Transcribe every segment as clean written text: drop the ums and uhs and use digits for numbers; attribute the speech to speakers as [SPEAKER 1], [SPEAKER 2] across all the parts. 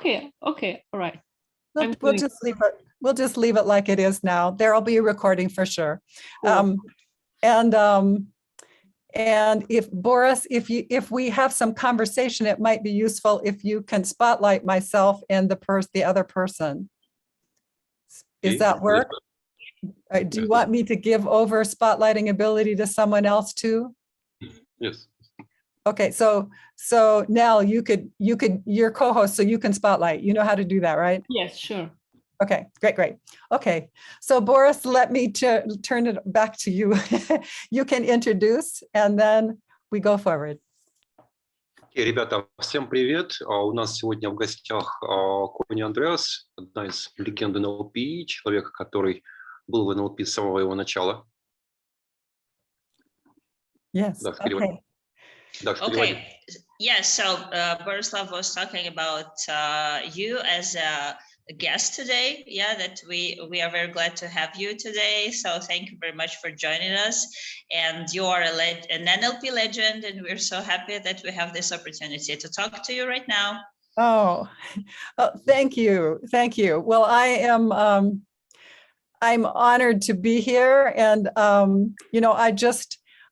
[SPEAKER 1] Okay, okay, all right.
[SPEAKER 2] We'll just leave it. We'll just leave it like it is now. There'll be a recording for sure.
[SPEAKER 1] Cool.
[SPEAKER 2] And if Boris, if we have some conversation, it might be useful if you can spotlight myself and the other person. Does that work? Do you want me to give over spotlighting ability to someone else too?
[SPEAKER 3] Yes.
[SPEAKER 2] Okay, so Nell, you're co-host, so you can spotlight. You know how to do that, right?
[SPEAKER 1] Yes, sure.
[SPEAKER 2] Okay, great. Okay, so Boris, let me turn it back to you. You can introduce, and then we go forward.
[SPEAKER 3] Ребята, всем привет. У нас сегодня в гостях Кони Андреас, одна из легенд НЛП, человек, который был в НЛП с самого его начала.
[SPEAKER 2] Yes,
[SPEAKER 3] Да, okay.
[SPEAKER 4] Okay, yes, so Borislav was talking about you as a guest today. Yeah, that we are very glad to have you today. So thank you very much for joining us. And you are an NLP legend, and we're so happy that we have this opportunity to talk to you right now.
[SPEAKER 2] Oh, thank you. Well, I'm honored to be here, and you know,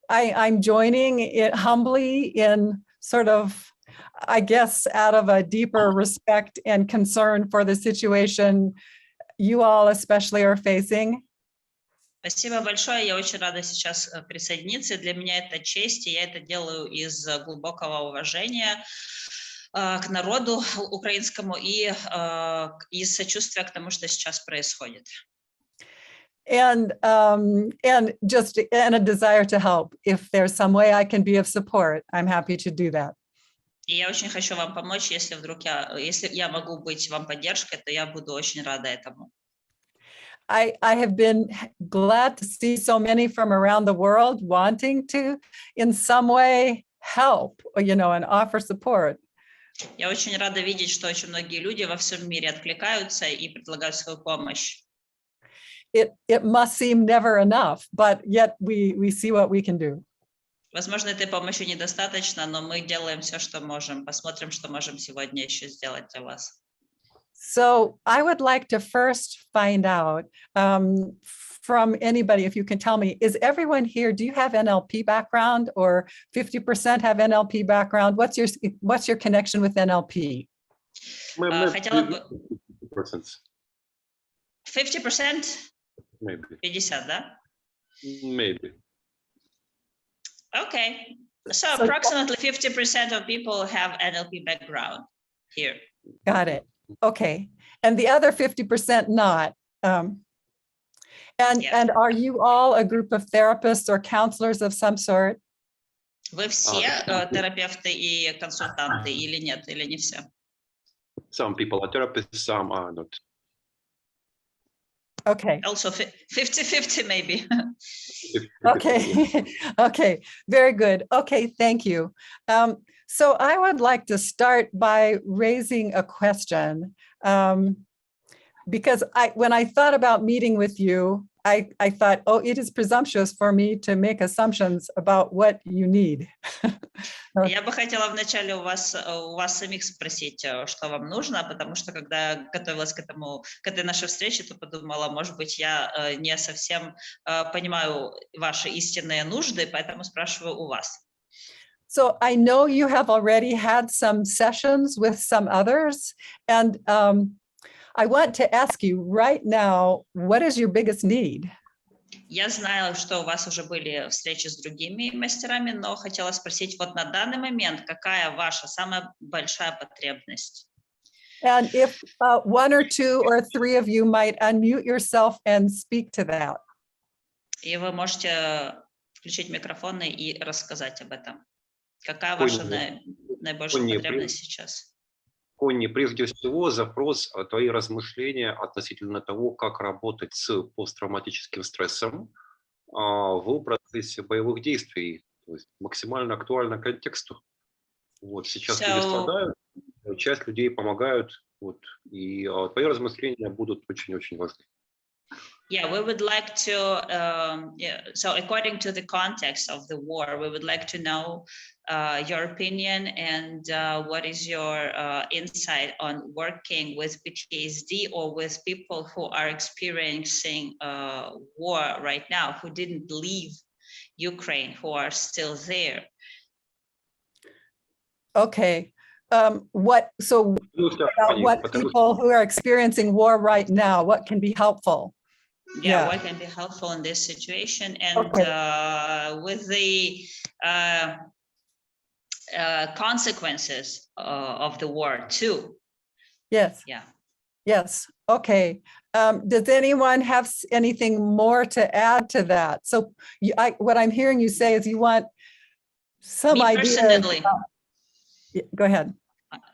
[SPEAKER 2] I'm joining it humbly in sort of, I guess, out of a deeper respect and concern for the situation you all especially are facing.
[SPEAKER 4] Спасибо большое. Я очень рада сейчас присоединиться. Для меня это честь, и я это делаю из глубокого уважения к народу украинскому и из сочувствия к тому, что сейчас происходит.
[SPEAKER 2] And a desire to help. If there's some way I can be of support, I'm happy to do that.
[SPEAKER 4] И я очень хочу вам помочь, если я могу быть вам поддержкой, то я буду очень рада этому.
[SPEAKER 2] I have been glad to see so many from around the world wanting to, in some way, help, you know, and offer support.
[SPEAKER 4] Я очень рада видеть, что очень многие люди во всем мире откликаются и предлагают свою помощь.
[SPEAKER 2] It must seem never enough, but yet we see what we can do.
[SPEAKER 4] Возможно, этой помощи недостаточно, но мы делаем все, что можем. Посмотрим, что можем сегодня еще сделать для вас.
[SPEAKER 2] So I would like to first find out from anybody, if you can tell me, is everyone here, do you have NLP background, or 50% have NLP background? What's your connection with NLP?
[SPEAKER 4] 50%?
[SPEAKER 3] Maybe.
[SPEAKER 4] 50, да?
[SPEAKER 3] Maybe.
[SPEAKER 4] Okay, so approximately 50% of people have NLP background here.
[SPEAKER 2] Got it. Okay, and the other 50% not. And are you all a group of therapists or counselors of some sort?
[SPEAKER 4] Вы все терапевты и консультанты или нет, или не все?
[SPEAKER 3] Some people are therapists, some are not.
[SPEAKER 2] Okay.
[SPEAKER 4] Also 50-50 maybe.
[SPEAKER 2] Okay, very good. Okay, thank you. So I would like to start by raising a question, because when I thought about meeting with you, I thought, oh, it is presumptuous for me to make assumptions about what you need.
[SPEAKER 4] Я бы хотела вначале у вас самих спросить, что вам нужно, потому что когда готовилась к этой нашей встрече, то подумала, может быть, я не совсем понимаю ваши истинные нужды, поэтому спрашиваю у вас.
[SPEAKER 2] So I know you have already had some sessions with some others, and I want to ask you right now, what is your biggest need?
[SPEAKER 4] Я знаю, что у вас уже были встречи с другими мастерами, но хотела спросить, вот на данный момент, какая ваша самая большая потребность?
[SPEAKER 2] And if one or two or three of you might unmute yourself and speak to that.
[SPEAKER 4] И вы можете включить микрофоны и рассказать об этом. Какая ваша наибольшая потребность сейчас?
[SPEAKER 3] Конни, прежде всего, запрос, твои размышления относительно того, как работать с посттравматическим стрессом в процессе боевых действий, то есть максимально актуально контексту. Вот сейчас люди страдают, часть людей помогают, вот, и твои размышления будут очень-очень важны.
[SPEAKER 4] Yeah, we would like to, so according to the context of the war, we would like to know your opinion and what is your insight on working with PTSD or with people who are experiencing war right now, who didn't leave Ukraine, who are still there.
[SPEAKER 2] Okay. What about what people who are experiencing war right now, what can be helpful?
[SPEAKER 4] Yeah, what can be helpful in this situation, and with the consequences of the war too.
[SPEAKER 2] Yes.
[SPEAKER 4] Yeah.
[SPEAKER 2] Yes. Okay. Does anyone have anything more to add to that? So what I'm hearing you say is you want some idea.
[SPEAKER 4] Personally,
[SPEAKER 2] go ahead.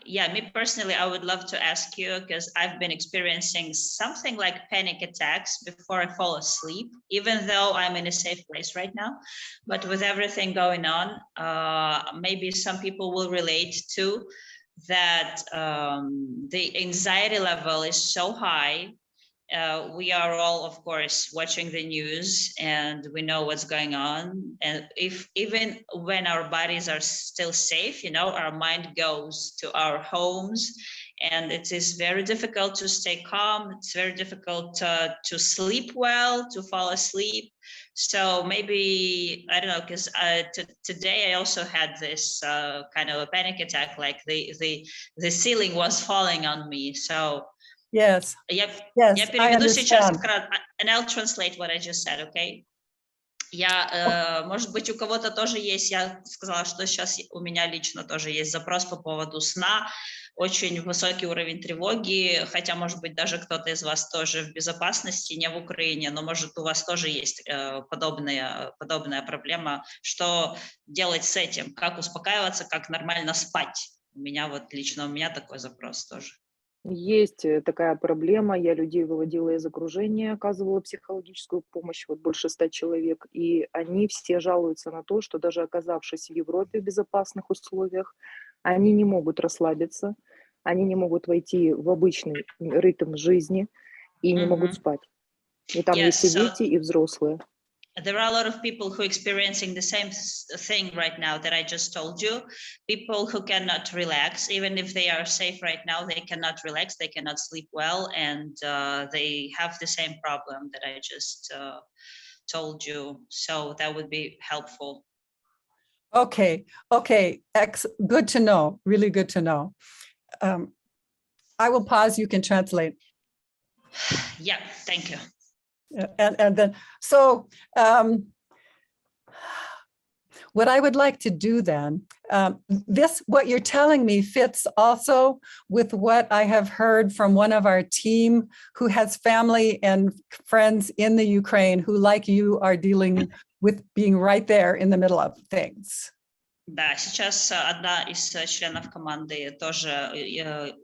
[SPEAKER 4] Yeah, me personally, I would love to ask you, because I've been experiencing something like panic attacks before I fall asleep, even though I'm in a safe place right now. But with everything going on, maybe some people will relate to that. The anxiety level is so high. We are all, of course, watching the news and we know what's going on. And even when our bodies are still safe, our mind goes to our homes, and it is very difficult to stay calm. It's very difficult to sleep well, to fall asleep. So maybe, I don't know, because today I also had this kind of a panic attack, like the ceiling was falling on me. So
[SPEAKER 2] yes.
[SPEAKER 4] Я
[SPEAKER 2] Yes,
[SPEAKER 4] переведу сейчас, and I'll translate what I just said, okay? Может быть, у кого-то тоже есть, я сказала, что сейчас у меня лично тоже есть запрос по поводу сна, очень высокий уровень тревоги, хотя, может быть, даже кто-то из вас тоже в безопасности, не в Украине, но, может, у вас тоже есть подобная проблема. Что делать с этим? Как успокаиваться, как нормально спать? У меня такой запрос тоже.
[SPEAKER 1] Есть такая проблема. Я людей выводила из окружения, оказывала психологическую помощь, вот больше 100 человек, и они все жалуются на то, что даже оказавшись в Европе в безопасных условиях, они не могут расслабиться, они не могут войти в обычный ритм жизни и не могут спать. И там есть и дети, и взрослые.
[SPEAKER 4] There are a lot of people who are experiencing the same thing right now that I just told you. People who cannot relax, even if they are safe right now, they cannot relax, they cannot sleep well, and they have the same problem that I just told you. So that would be helpful.
[SPEAKER 2] Okay. Good to know. Really good to know. I will pause. You can translate.
[SPEAKER 4] Yeah, thank you.
[SPEAKER 2] And then, so what I would like to do then, what you're telling me fits also with what I have heard from one of our team who has family and friends in the Ukraine who, like you, are dealing with being right there in the middle of things.
[SPEAKER 4] Да, сейчас одна из членов команды тоже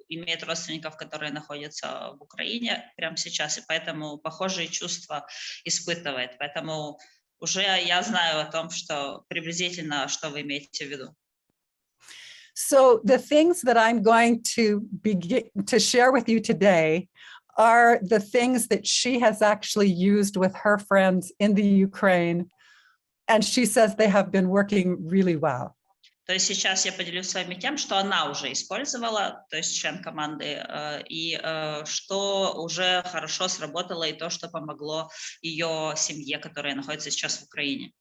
[SPEAKER 4] имеет родственников, которые находятся в Украине прямо сейчас, и поэтому похожие чувства испытывает. Поэтому уже я знаю о том, что приблизительно, что вы имеете в виду.
[SPEAKER 2] So the things that I'm going to begin to share with you today are the things that she has actually used with her friends in the Ukraine. And she says they have been working really well.
[SPEAKER 4] То есть сейчас я поделюсь с вами тем, что она уже использовала, то есть член команды, и что уже хорошо сработало, и то, что помогло ее семье, которая находится сейчас в Украине.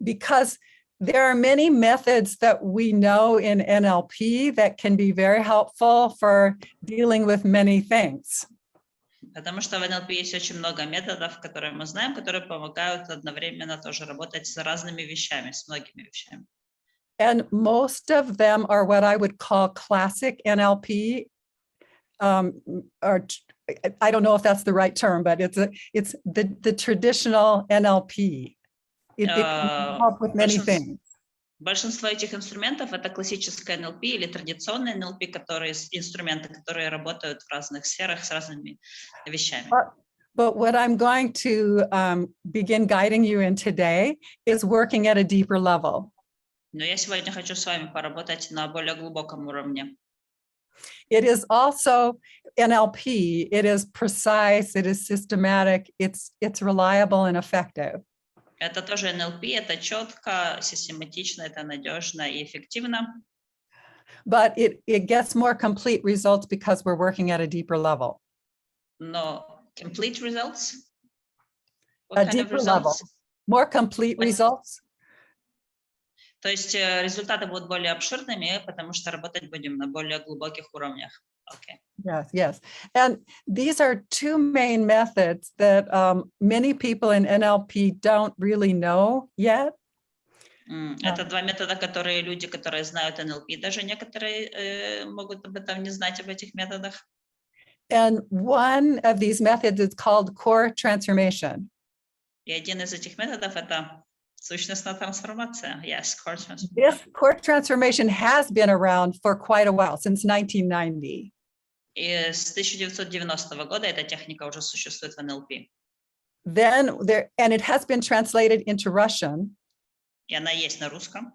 [SPEAKER 2] Because there are many methods that we know in NLP that can be very helpful for dealing with many things.
[SPEAKER 4] Потому что в НЛП есть очень много методов, которые мы знаем, которые помогают одновременно тоже работать с разными вещами, с многими вещами.
[SPEAKER 2] And most of them are what I would call classic NLP. Or I don't know if that's the right term, but it's the traditional NLP. It can help with many things.
[SPEAKER 4] Большинство этих инструментов — это классическое НЛП или традиционные НЛП, инструменты, которые работают в разных сферах с разными вещами.
[SPEAKER 2] But what I'm going to begin guiding you in today is working at a deeper level.
[SPEAKER 4] Но я сегодня хочу с вами поработать на более глубоком уровне.
[SPEAKER 2] It is also NLP, it is precise, it is systematic, it's reliable and effective.
[SPEAKER 4] Это тоже НЛП, это четко, систематично, это надежно и эффективно.
[SPEAKER 2] But it gets more complete results because we're working at a deeper level.
[SPEAKER 4] Но complete results?
[SPEAKER 2] A
[SPEAKER 4] What kind of
[SPEAKER 2] deeper level.
[SPEAKER 4] results?
[SPEAKER 2] More complete results.
[SPEAKER 4] То есть результаты будут более обширными, потому что работать будем на более глубоких уровнях. Okay.
[SPEAKER 2] Yes, yes. And these are two main methods that many people in NLP don't really know yet.
[SPEAKER 4] Это два метода, которые люди, которые знают НЛП, даже некоторые могут об этом не знать, об этих методах.
[SPEAKER 2] And one of these methods is called core transformation.
[SPEAKER 4] И один из этих методов — это сущностная трансформация. Yes, core transformation.
[SPEAKER 2] This core transformation has been around for quite a while, since 1990.
[SPEAKER 4] И с 1990 года эта техника уже существует в НЛП.
[SPEAKER 2] And it has been translated into Russian.
[SPEAKER 4] И она есть на русском.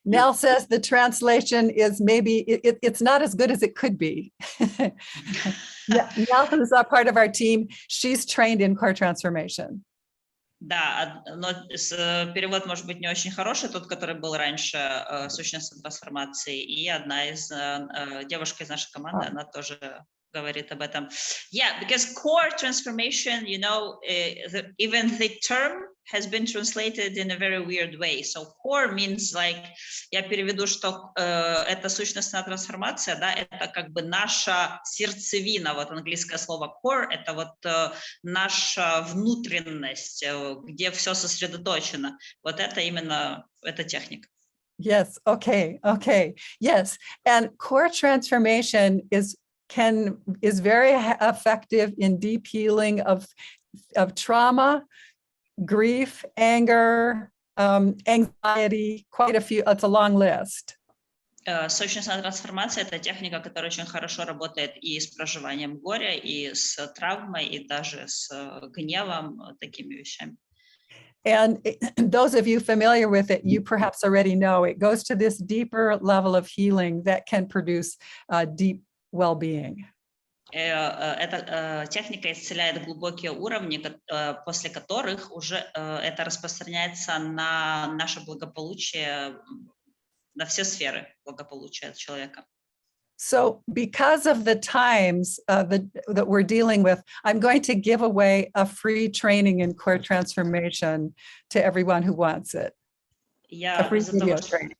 [SPEAKER 2] Nell says the translation is maybe, it's not as good as it could be. Nell, who's a part of our team, she's trained in core transformation.
[SPEAKER 4] Да, но перевод может быть не очень хороший, тот, который был раньше, сущностной трансформации, и одна из девушек из нашей команды, она тоже говорит об этом. Yeah, because core transformation, you know, even the term has been translated in a very weird way. So core means like, я переведу, что это сущностная трансформация, да, это как бы наша сердцевина, вот английское слово core, это вот наша внутренность, где все сосредоточено. Вот это именно эта техника.
[SPEAKER 2] Yes, okay. Yes, and core transformation is very effective in deep healing of trauma, grief, anger, anxiety, quite a few, it's a long list.
[SPEAKER 4] Сущностная трансформация — это техника, которая очень хорошо работает и с проживанием горя, и с травмой, и даже с гневом, такими вещами.
[SPEAKER 2] And those of you familiar with it, you perhaps already know it goes to this deeper level of healing that can produce deep well-being.
[SPEAKER 4] Эта техника исцеляет глубокие уровни, после которых уже это распространяется на наше благополучие, на все сферы благополучия человека.
[SPEAKER 2] So because of the times that we're dealing with, I'm going to give away a free training in core transformation to everyone who wants it. A free video training.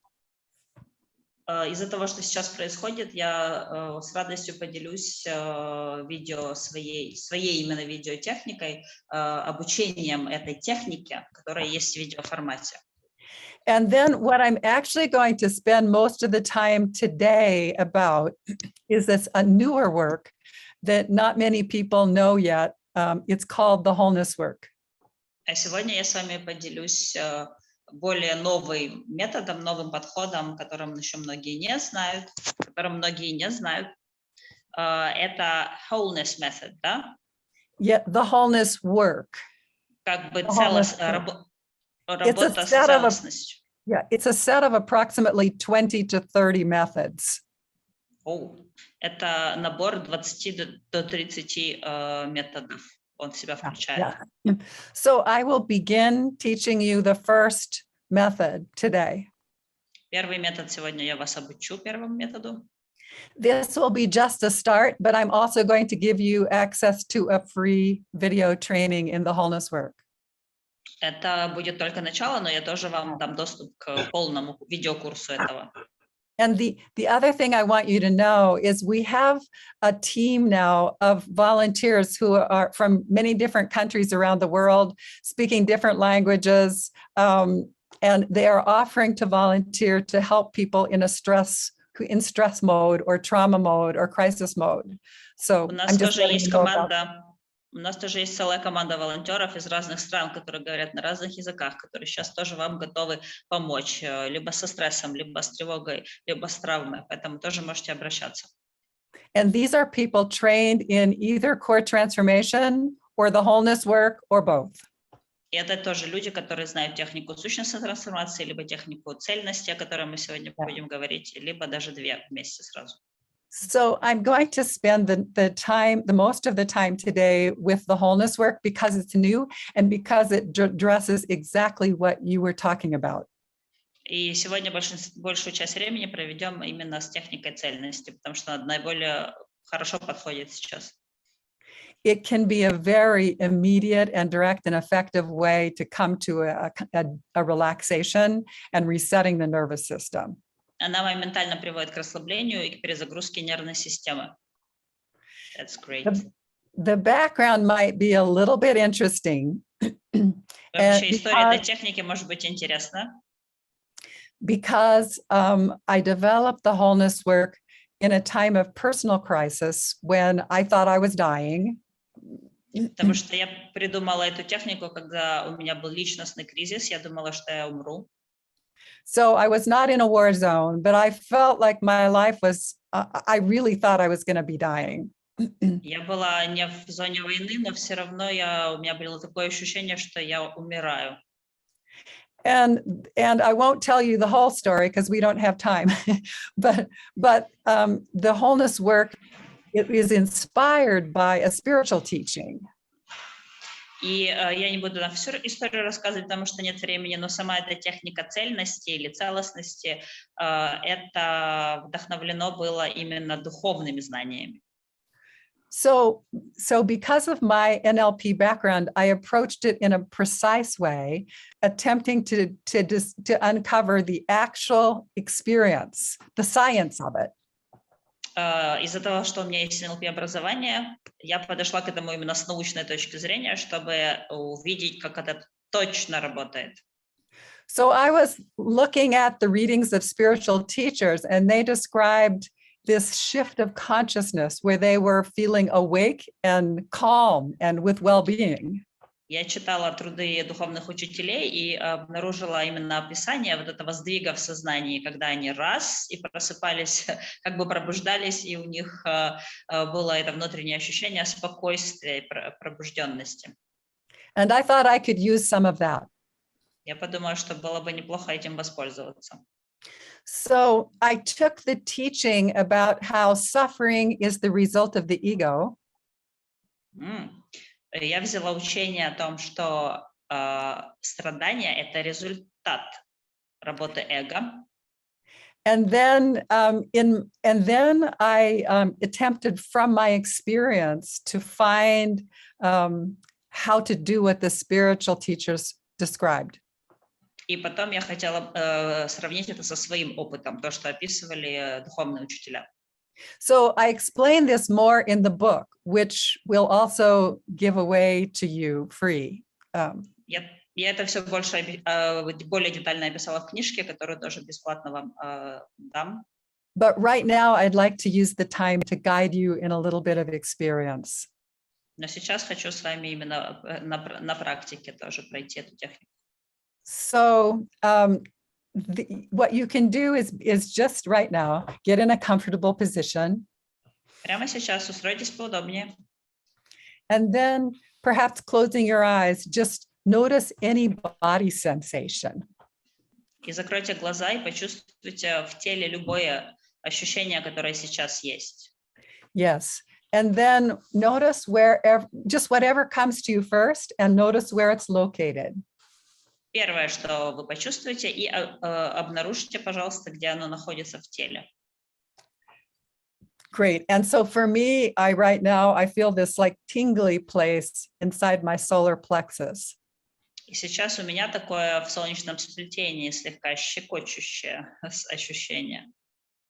[SPEAKER 4] Из-за того, что сейчас происходит, я с радостью поделюсь видео своей именно видеотехникой, обучением этой технике, которая есть в видеоформате.
[SPEAKER 2] And then what I'm actually going to spend most of the time today about is this a newer work that not many people know yet. It's called the wholeness work.
[SPEAKER 4] А сегодня я с вами поделюсь более новым методом, новым подходом, которым еще многие не знают, Это wholeness method, да?
[SPEAKER 2] Yeah, the wholeness work.
[SPEAKER 4] Как бы работа с целостностью.
[SPEAKER 2] Yeah, it's a set of approximately 20 to 30 methods.
[SPEAKER 4] Это набор 20 до 30 методов. Он в себя включает.
[SPEAKER 2] Yeah. So I will begin teaching you the first method today.
[SPEAKER 4] Первый метод сегодня я вас обучу первому методу.
[SPEAKER 2] This will be just a start, but I'm also going to give you access to a free video training in the wholeness work.
[SPEAKER 4] Это будет только начало, но я тоже вам дам доступ к полному видеокурсу этого.
[SPEAKER 2] And the other thing I want you to know is we have a team now of volunteers who are from many different countries around the world, speaking different languages, and they are offering to volunteer to help people in stress mode or trauma mode or crisis mode. So I'm just letting you know about that.
[SPEAKER 4] У нас тоже есть целая команда волонтеров из разных стран, которые говорят на разных языках, которые сейчас тоже вам готовы помочь, либо со стрессом, либо с тревогой, либо с травмой, поэтому тоже можете обращаться.
[SPEAKER 2] And these are people trained in either core transformation or the wholeness work or both.
[SPEAKER 4] И это тоже люди, которые знают технику сущностной трансформации, либо технику цельности, о которой мы сегодня будем говорить, либо даже две вместе сразу.
[SPEAKER 2] So I'm going to spend the most of the time today with the wholeness work because it's new and because it addresses exactly what you were talking about.
[SPEAKER 4] И сегодня большую часть времени проведем именно с техникой цельности, потому что она наиболее хорошо подходит сейчас.
[SPEAKER 2] It can be a very immediate and direct and effective way to come to a relaxation and resetting the nervous system.
[SPEAKER 4] Она моментально приводит к расслаблению и к перезагрузке нервной системы. That's great.
[SPEAKER 2] The background might be a little bit interesting.
[SPEAKER 4] Вообще история этой техники может быть интересна.
[SPEAKER 2] Because I developed the wholeness work in a time of personal crisis when I thought I was dying.
[SPEAKER 4] Потому что я придумала эту технику, когда у меня был личностный кризис, я думала, что я умру.
[SPEAKER 2] So I was not in a war zone, but I felt like my life was, I really thought I was going to be dying.
[SPEAKER 4] Я была не в зоне войны, но все равно у меня было такое ощущение, что я умираю.
[SPEAKER 2] And I won't tell you the whole story because we don't have time, but the wholeness work, it is inspired by a spiritual teaching.
[SPEAKER 4] И я не буду всю историю рассказывать, потому что нет времени, но сама эта техника цельности или целостности, это вдохновлено было именно духовными знаниями.
[SPEAKER 2] So because of my NLP background, I approached it in a precise way, attempting to uncover the actual experience, the science of it.
[SPEAKER 4] Из-за того, что у меня есть НЛП-образование, я подошла к этому именно с научной точки зрения, чтобы увидеть, как это точно работает.
[SPEAKER 2] So I was looking at the readings of spiritual teachers, and they described this shift of consciousness where they were feeling awake and calm and with well-being.
[SPEAKER 4] Я читала труды духовных учителей и обнаружила именно описание вот этого сдвига в сознании, когда они раз и просыпались, как бы пробуждались, и у них было это внутреннее ощущение спокойствия и пробужденности.
[SPEAKER 2] And I thought I could use some of that.
[SPEAKER 4] Я подумала, что было бы неплохо этим воспользоваться.
[SPEAKER 2] So I took the teaching about how suffering is the result of the ego.
[SPEAKER 4] Я взяла учение о том, что страдание – это результат работы эго.
[SPEAKER 2] And then I attempted from my experience to find how to do what the spiritual teachers described.
[SPEAKER 4] И потом я хотела сравнить это со своим опытом, то, что описывали духовные учителя.
[SPEAKER 2] So I explain this more in the book, which will also give away to you free.
[SPEAKER 4] Я это все более детально описала в книжке, которую тоже бесплатно вам дам.
[SPEAKER 2] But right now, I'd like to use the time to guide you in a little bit of experience.
[SPEAKER 4] Но сейчас хочу с вами именно на практике тоже пройти эту технику.
[SPEAKER 2] So what you can do is just right now, get in a comfortable position.
[SPEAKER 4] Прямо сейчас устройтесь поудобнее.
[SPEAKER 2] And then perhaps closing your eyes, just notice any body sensation.
[SPEAKER 4] И закройте глаза и почувствуйте в теле любое ощущение, которое сейчас есть.
[SPEAKER 2] Yes. And then notice just whatever comes to you first, and notice where it's located.
[SPEAKER 4] Первое, что вы почувствуете, и обнаружите, пожалуйста, где оно находится в теле.
[SPEAKER 2] Great. And so for me, right now, I feel this like tingly place inside my solar plexus.
[SPEAKER 4] И сейчас у меня такое в солнечном сплетении слегка щекочущее ощущение.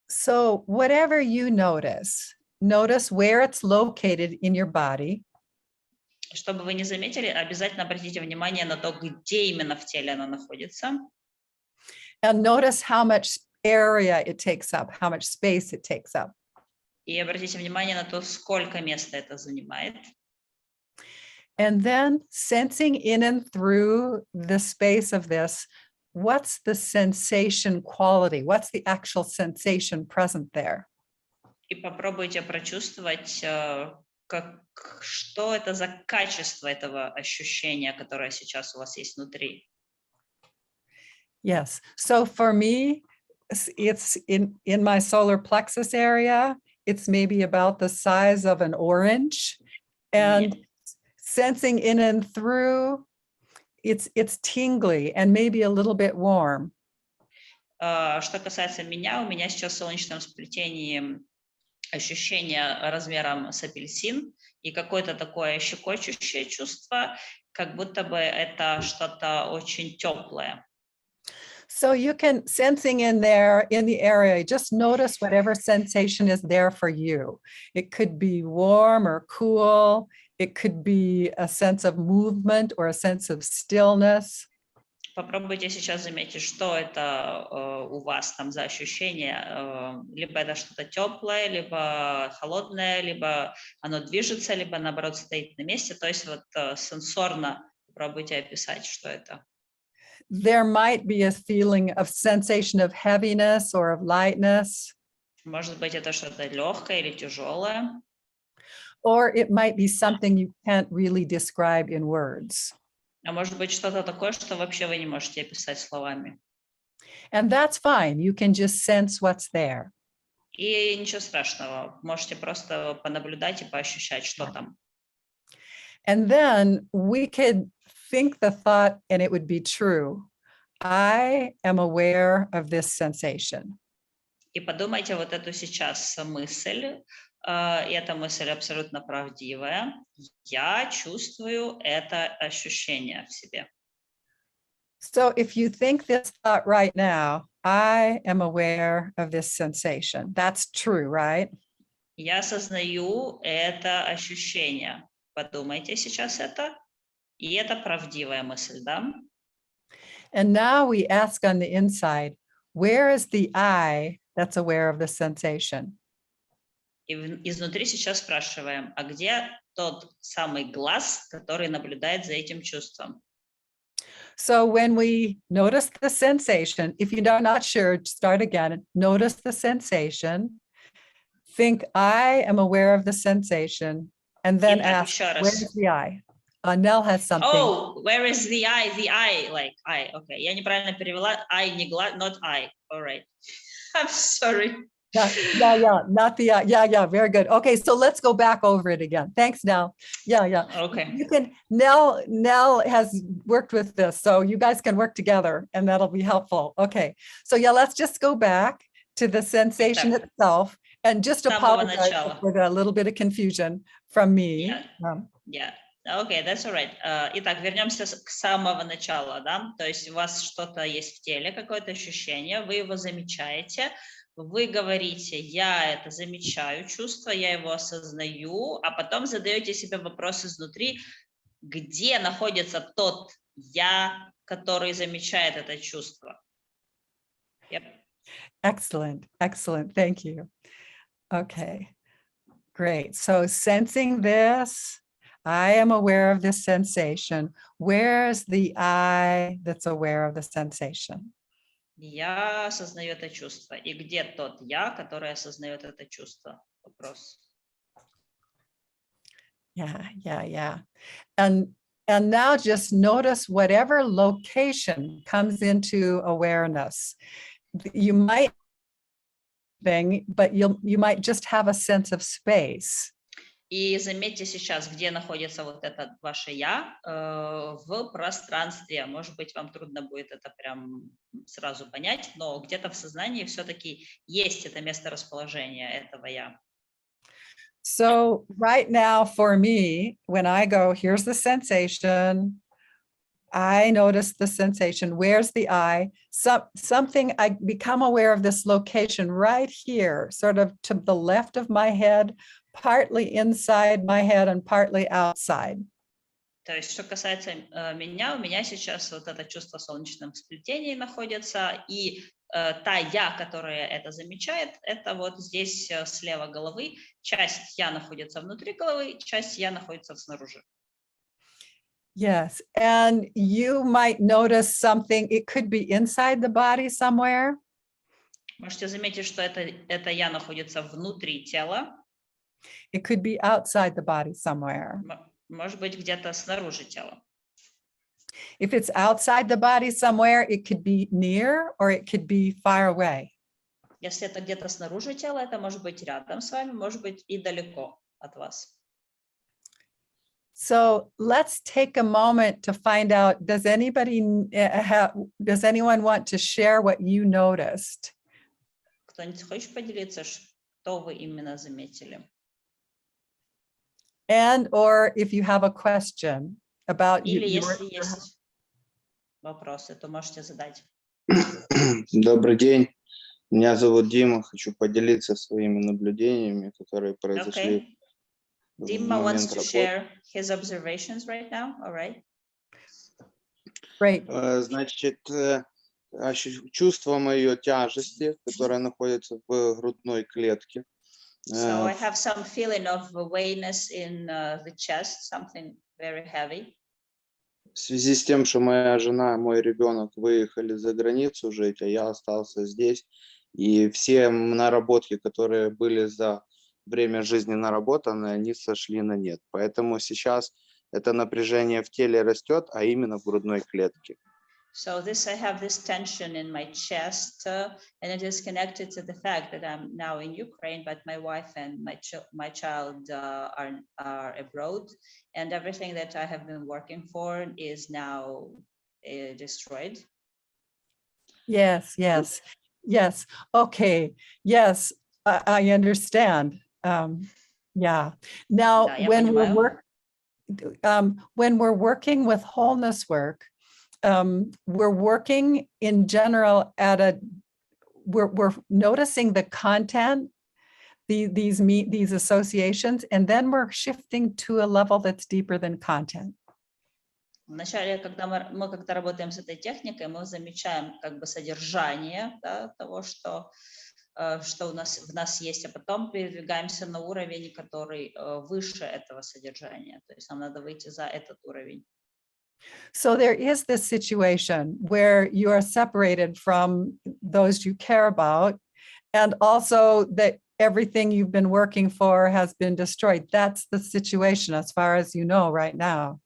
[SPEAKER 2] So whatever you notice where it's located in your body.
[SPEAKER 4] Чтобы вы не заметили, обязательно обратите внимание на то, где именно в теле оно находится.
[SPEAKER 2] And notice how much area it takes up, how much space it takes up.
[SPEAKER 4] И обратите внимание на то, сколько места это занимает.
[SPEAKER 2] And then sensing in and through the space of this, what's the sensation quality? What's the actual sensation present there?
[SPEAKER 4] И попробуйте прочувствовать, что это за качество этого ощущения, которое сейчас у вас есть внутри.
[SPEAKER 2] Yes. So for me, it's in my solar plexus area. it's maybe about the size of an orange. And sensing in and through, it's tingly and maybe a little bit warm.
[SPEAKER 4] Что касается меня, у меня сейчас в солнечном сплетении ощущение размером с апельсин и какое-то такое щекочущее чувство, как будто бы это что-то очень теплое.
[SPEAKER 2] So you can, sensing in there, in the area, just notice whatever sensation is there for you. It could be warm or cool. It could be a sense of movement or a sense of stillness.
[SPEAKER 4] Попробуйте сейчас заметить, что это у вас там за ощущение. Либо это что-то теплое, либо холодное, либо оно движется, либо наоборот стоит на месте. То есть вот сенсорно попробуйте описать, что это.
[SPEAKER 2] There might be a feeling of sensation of heaviness or of lightness.
[SPEAKER 4] Может быть, это что-то легкое или тяжелое.
[SPEAKER 2] Or it might be something you can't really describe in words.
[SPEAKER 4] А может быть, что-то такое, что вообще вы не можете описать словами.
[SPEAKER 2] And that's fine. You can just sense what's there.
[SPEAKER 4] И ничего страшного. Можете просто понаблюдать и поощущать, что там.
[SPEAKER 2] And then we could think the thought, and it would be true. I am aware of this sensation.
[SPEAKER 4] И подумайте вот эту сейчас мысль. И эта мысль абсолютно правдивая. Я чувствую это ощущение в себе.
[SPEAKER 2] So if you think this thought right now, I am aware of this sensation. That's true, right?
[SPEAKER 4] Я осознаю это ощущение. Подумайте сейчас это. И это правдивая мысль, да?
[SPEAKER 2] And now we ask on the inside, where is the I that's aware of the sensation?
[SPEAKER 4] И изнутри сейчас спрашиваем, а где тот самый глаз, который наблюдает за этим чувством?
[SPEAKER 2] So when we notice the sensation, if you're not sure, start again, notice the sensation, think I am aware of the sensation, and then
[SPEAKER 4] Итак,
[SPEAKER 2] ask,
[SPEAKER 4] еще раз.
[SPEAKER 2] where is the I? Nell has something.
[SPEAKER 4] Oh, where is the I? The I, like I. Okay, я неправильно перевела. I, не глаз, not I. All right. I'm sorry.
[SPEAKER 2] Yeah, not the, yeah, very good. Okay, so let's go back over it again. Thanks, Nell. Yeah.
[SPEAKER 4] Okay.
[SPEAKER 2] You can, Nell has worked with this, so you guys can work together and that'll be helpful. Okay, so yeah, let's just go back to the sensation itself and just
[SPEAKER 4] С самого
[SPEAKER 2] apologize
[SPEAKER 4] начала.
[SPEAKER 2] for the little bit of confusion from me.
[SPEAKER 4] Yeah. Okay, that's all right. Итак, вернемся к самого начала, да? То есть у вас что-то есть в теле, какое-то ощущение, вы его замечаете, вы говорите, я это замечаю, чувство, я его осознаю, а потом задаете себе вопрос изнутри, где находится тот я, который замечает это чувство. Yep.
[SPEAKER 2] Excellent. Thank you. Okay, great. So sensing this, I am aware of this sensation. Where's the I that's aware of the sensation?
[SPEAKER 4] Я осознаю это чувство. И где тот я, который осознает это чувство? Вопрос.
[SPEAKER 2] Yeah. And now just notice whatever location comes into awareness. You might think, but you might just have a sense of space.
[SPEAKER 4] И заметьте сейчас, где находится вот это ваше «я» в пространстве. Может быть, вам трудно будет это прям сразу понять, но где-то в сознании все-таки есть это место расположения этого «я».
[SPEAKER 2] So right now for me, when I go, here's the sensation, I notice the sensation, where's the I? Something, I become aware of this location right here, sort of to the left of my head, partly inside my head and partly outside.
[SPEAKER 4] То есть, что касается меня, у меня сейчас вот это чувство в солнечном сплетении находится, и та я, которая это замечает, это вот здесь слева головы. Часть я находится внутри головы, часть я находится снаружи.
[SPEAKER 2] Yes, and you might notice something, it could be inside the body somewhere.
[SPEAKER 4] Можете заметить, что это я находится внутри тела.
[SPEAKER 2] It could be outside the body somewhere.
[SPEAKER 4] Может быть, где-то снаружи тела.
[SPEAKER 2] If it's outside the body somewhere, it could be near or it could be far away.
[SPEAKER 4] Если это где-то снаружи тела, это может быть рядом с вами, может быть и далеко от вас.
[SPEAKER 2] So let's take a moment to find out, does anyone want to share what you noticed?
[SPEAKER 4] Кто-нибудь хочет поделиться, что вы именно заметили?
[SPEAKER 2] And or if you have a question about
[SPEAKER 4] Или
[SPEAKER 2] your
[SPEAKER 4] если есть вопросы, то можете задать.
[SPEAKER 5] Добрый день. Меня зовут Дима. Хочу поделиться своими наблюдениями, которые произошли
[SPEAKER 4] Okay.
[SPEAKER 5] в
[SPEAKER 4] Dima wants
[SPEAKER 5] момент
[SPEAKER 4] to
[SPEAKER 5] работы.
[SPEAKER 4] share his observations right now. All right.
[SPEAKER 2] Great.
[SPEAKER 5] Значит, чувство мое тяжести, которое находится в грудной клетке.
[SPEAKER 4] So I have some feeling of weightiness in the chest, something very heavy.
[SPEAKER 5] В связи с тем, что моя жена, мой ребенок выехали за границу жить, а я остался здесь, и все наработки, которые были за время жизни наработаны, они сошли на нет. Поэтому сейчас это напряжение в теле растет, а именно в грудной клетке.
[SPEAKER 4] So I have this tension in my chest, and it is connected to the fact that I'm now in Ukraine, but my wife and my child are abroad, and everything that I have been working for is now destroyed.
[SPEAKER 2] Yes. Okay. Yes, I understand. Yeah. Now,
[SPEAKER 4] Да, я
[SPEAKER 2] when
[SPEAKER 4] понимаю.
[SPEAKER 2] we're working with wholeness work, we're working in general we're noticing the content, these associations, and then we're shifting to a level that's deeper than content.
[SPEAKER 4] Вначале, когда мы когда работаем с этой техникой, мы замечаем как бы содержание, да, того, что в нас есть, а потом передвигаемся на уровень, который выше этого содержания. То есть нам надо выйти за этот уровень.
[SPEAKER 2] So there is this situation where you are separated from those you care about, and also that everything you've been working for has been destroyed. That's the situation as far as you know right now.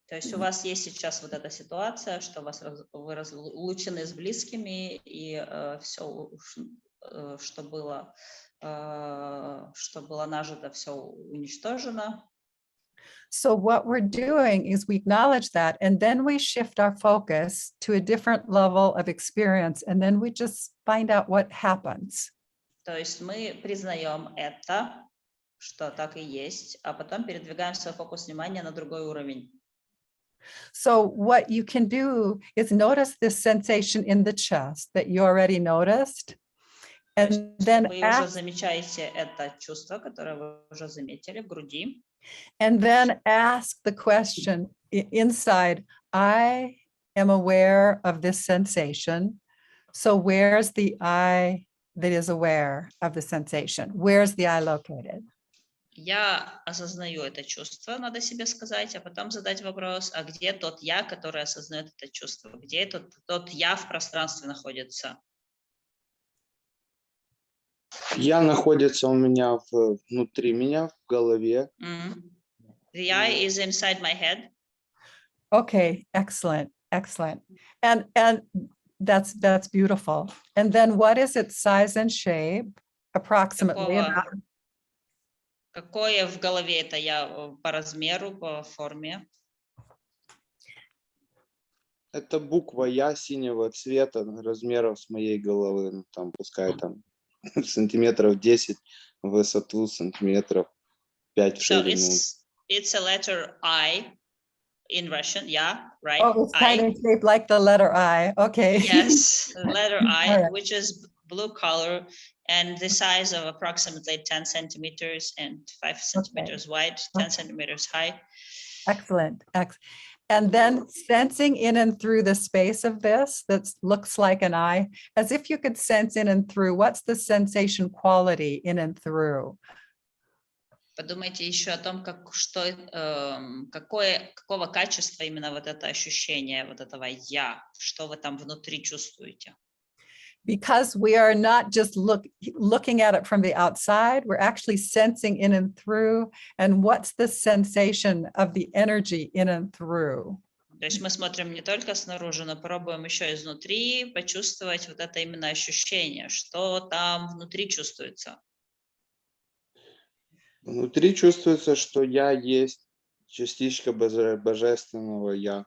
[SPEAKER 4] То есть у вас есть сейчас вот эта ситуация, что вы разлучены с близкими, и все, что было нажито, все уничтожено.
[SPEAKER 2] So what we're doing is we acknowledge that, and then we shift our focus to a different level of experience, and then we just find out what happens.
[SPEAKER 4] То есть мы признаем это, что так и есть, а потом передвигаем свой фокус внимания на другой уровень.
[SPEAKER 2] So what you can do is notice this sensation in the chest that you already noticed, and then
[SPEAKER 4] Вы уже замечаете это чувство, которое вы уже заметили в груди.
[SPEAKER 2] And then ask the question inside, I am aware of this sensation. So where's the I that is aware of the sensation? Where's the I located?
[SPEAKER 4] Я осознаю это чувство, надо себе сказать, а потом задать вопрос, а где тот я, который осознает это чувство? Где тот я в пространстве находится?
[SPEAKER 5] Я находится у меня внутри меня, в голове.
[SPEAKER 4] The I is inside my head.
[SPEAKER 2] Okay, excellent. And that's beautiful. And then what is its size and shape approximately?
[SPEAKER 4] Какое в голове это я по размеру, по форме?
[SPEAKER 5] Это буква Я синего цвета, размеров с моей головы, ну, там, пускай там сантиметров 10 в высоту, сантиметров 5 в ширину.
[SPEAKER 4] So it's a letter I in Russian, yeah, right?
[SPEAKER 2] Oh, it's kind of shaped like the letter I. Okay.
[SPEAKER 4] Yes, the letter I,
[SPEAKER 2] All right.
[SPEAKER 4] which is blue color and the size of approximately 10 centimeters and 5 centimeters wide, 10 centimeters high.
[SPEAKER 2] Excellent. And then sensing in and through the space of this that looks like an eye, as if you could sense in and through, what's the sensation quality in and through?
[SPEAKER 4] Подумайте еще о том, какого качества именно вот это ощущение вот этого «я», что вы там внутри чувствуете.
[SPEAKER 2] Because we are not just looking at it from the outside, we're actually sensing in and through. And what's the sensation of the energy in and through?
[SPEAKER 4] То есть мы смотрим не только снаружи, но пробуем еще изнутри почувствовать вот это именно ощущение, что там внутри чувствуется.
[SPEAKER 5] Внутри чувствуется, что я есть частичка божественного я.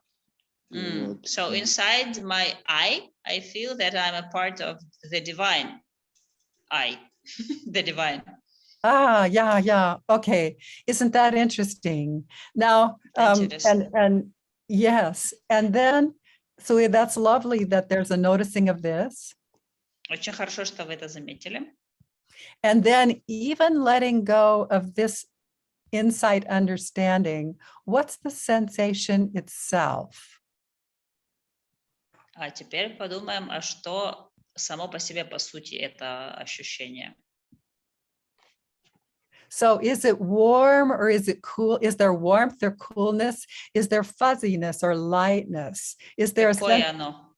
[SPEAKER 5] Вот.
[SPEAKER 4] So inside my I feel that I'm a part of the divine I, the divine.
[SPEAKER 2] Yeah. Okay. Isn't that interesting? Now,
[SPEAKER 4] Interesting.
[SPEAKER 2] and yes, and then, so that's lovely that there's a noticing of this.
[SPEAKER 4] Очень хорошо, что вы это заметили.
[SPEAKER 2] And then even letting go of this insight understanding, what's the sensation itself?
[SPEAKER 4] А теперь подумаем, а что само по себе, по сути, это ощущение.
[SPEAKER 2] So is it warm or is it cool? Is there warmth or coolness? Is there fuzziness or lightness? Is there a
[SPEAKER 4] Какое
[SPEAKER 2] sense?
[SPEAKER 4] оно?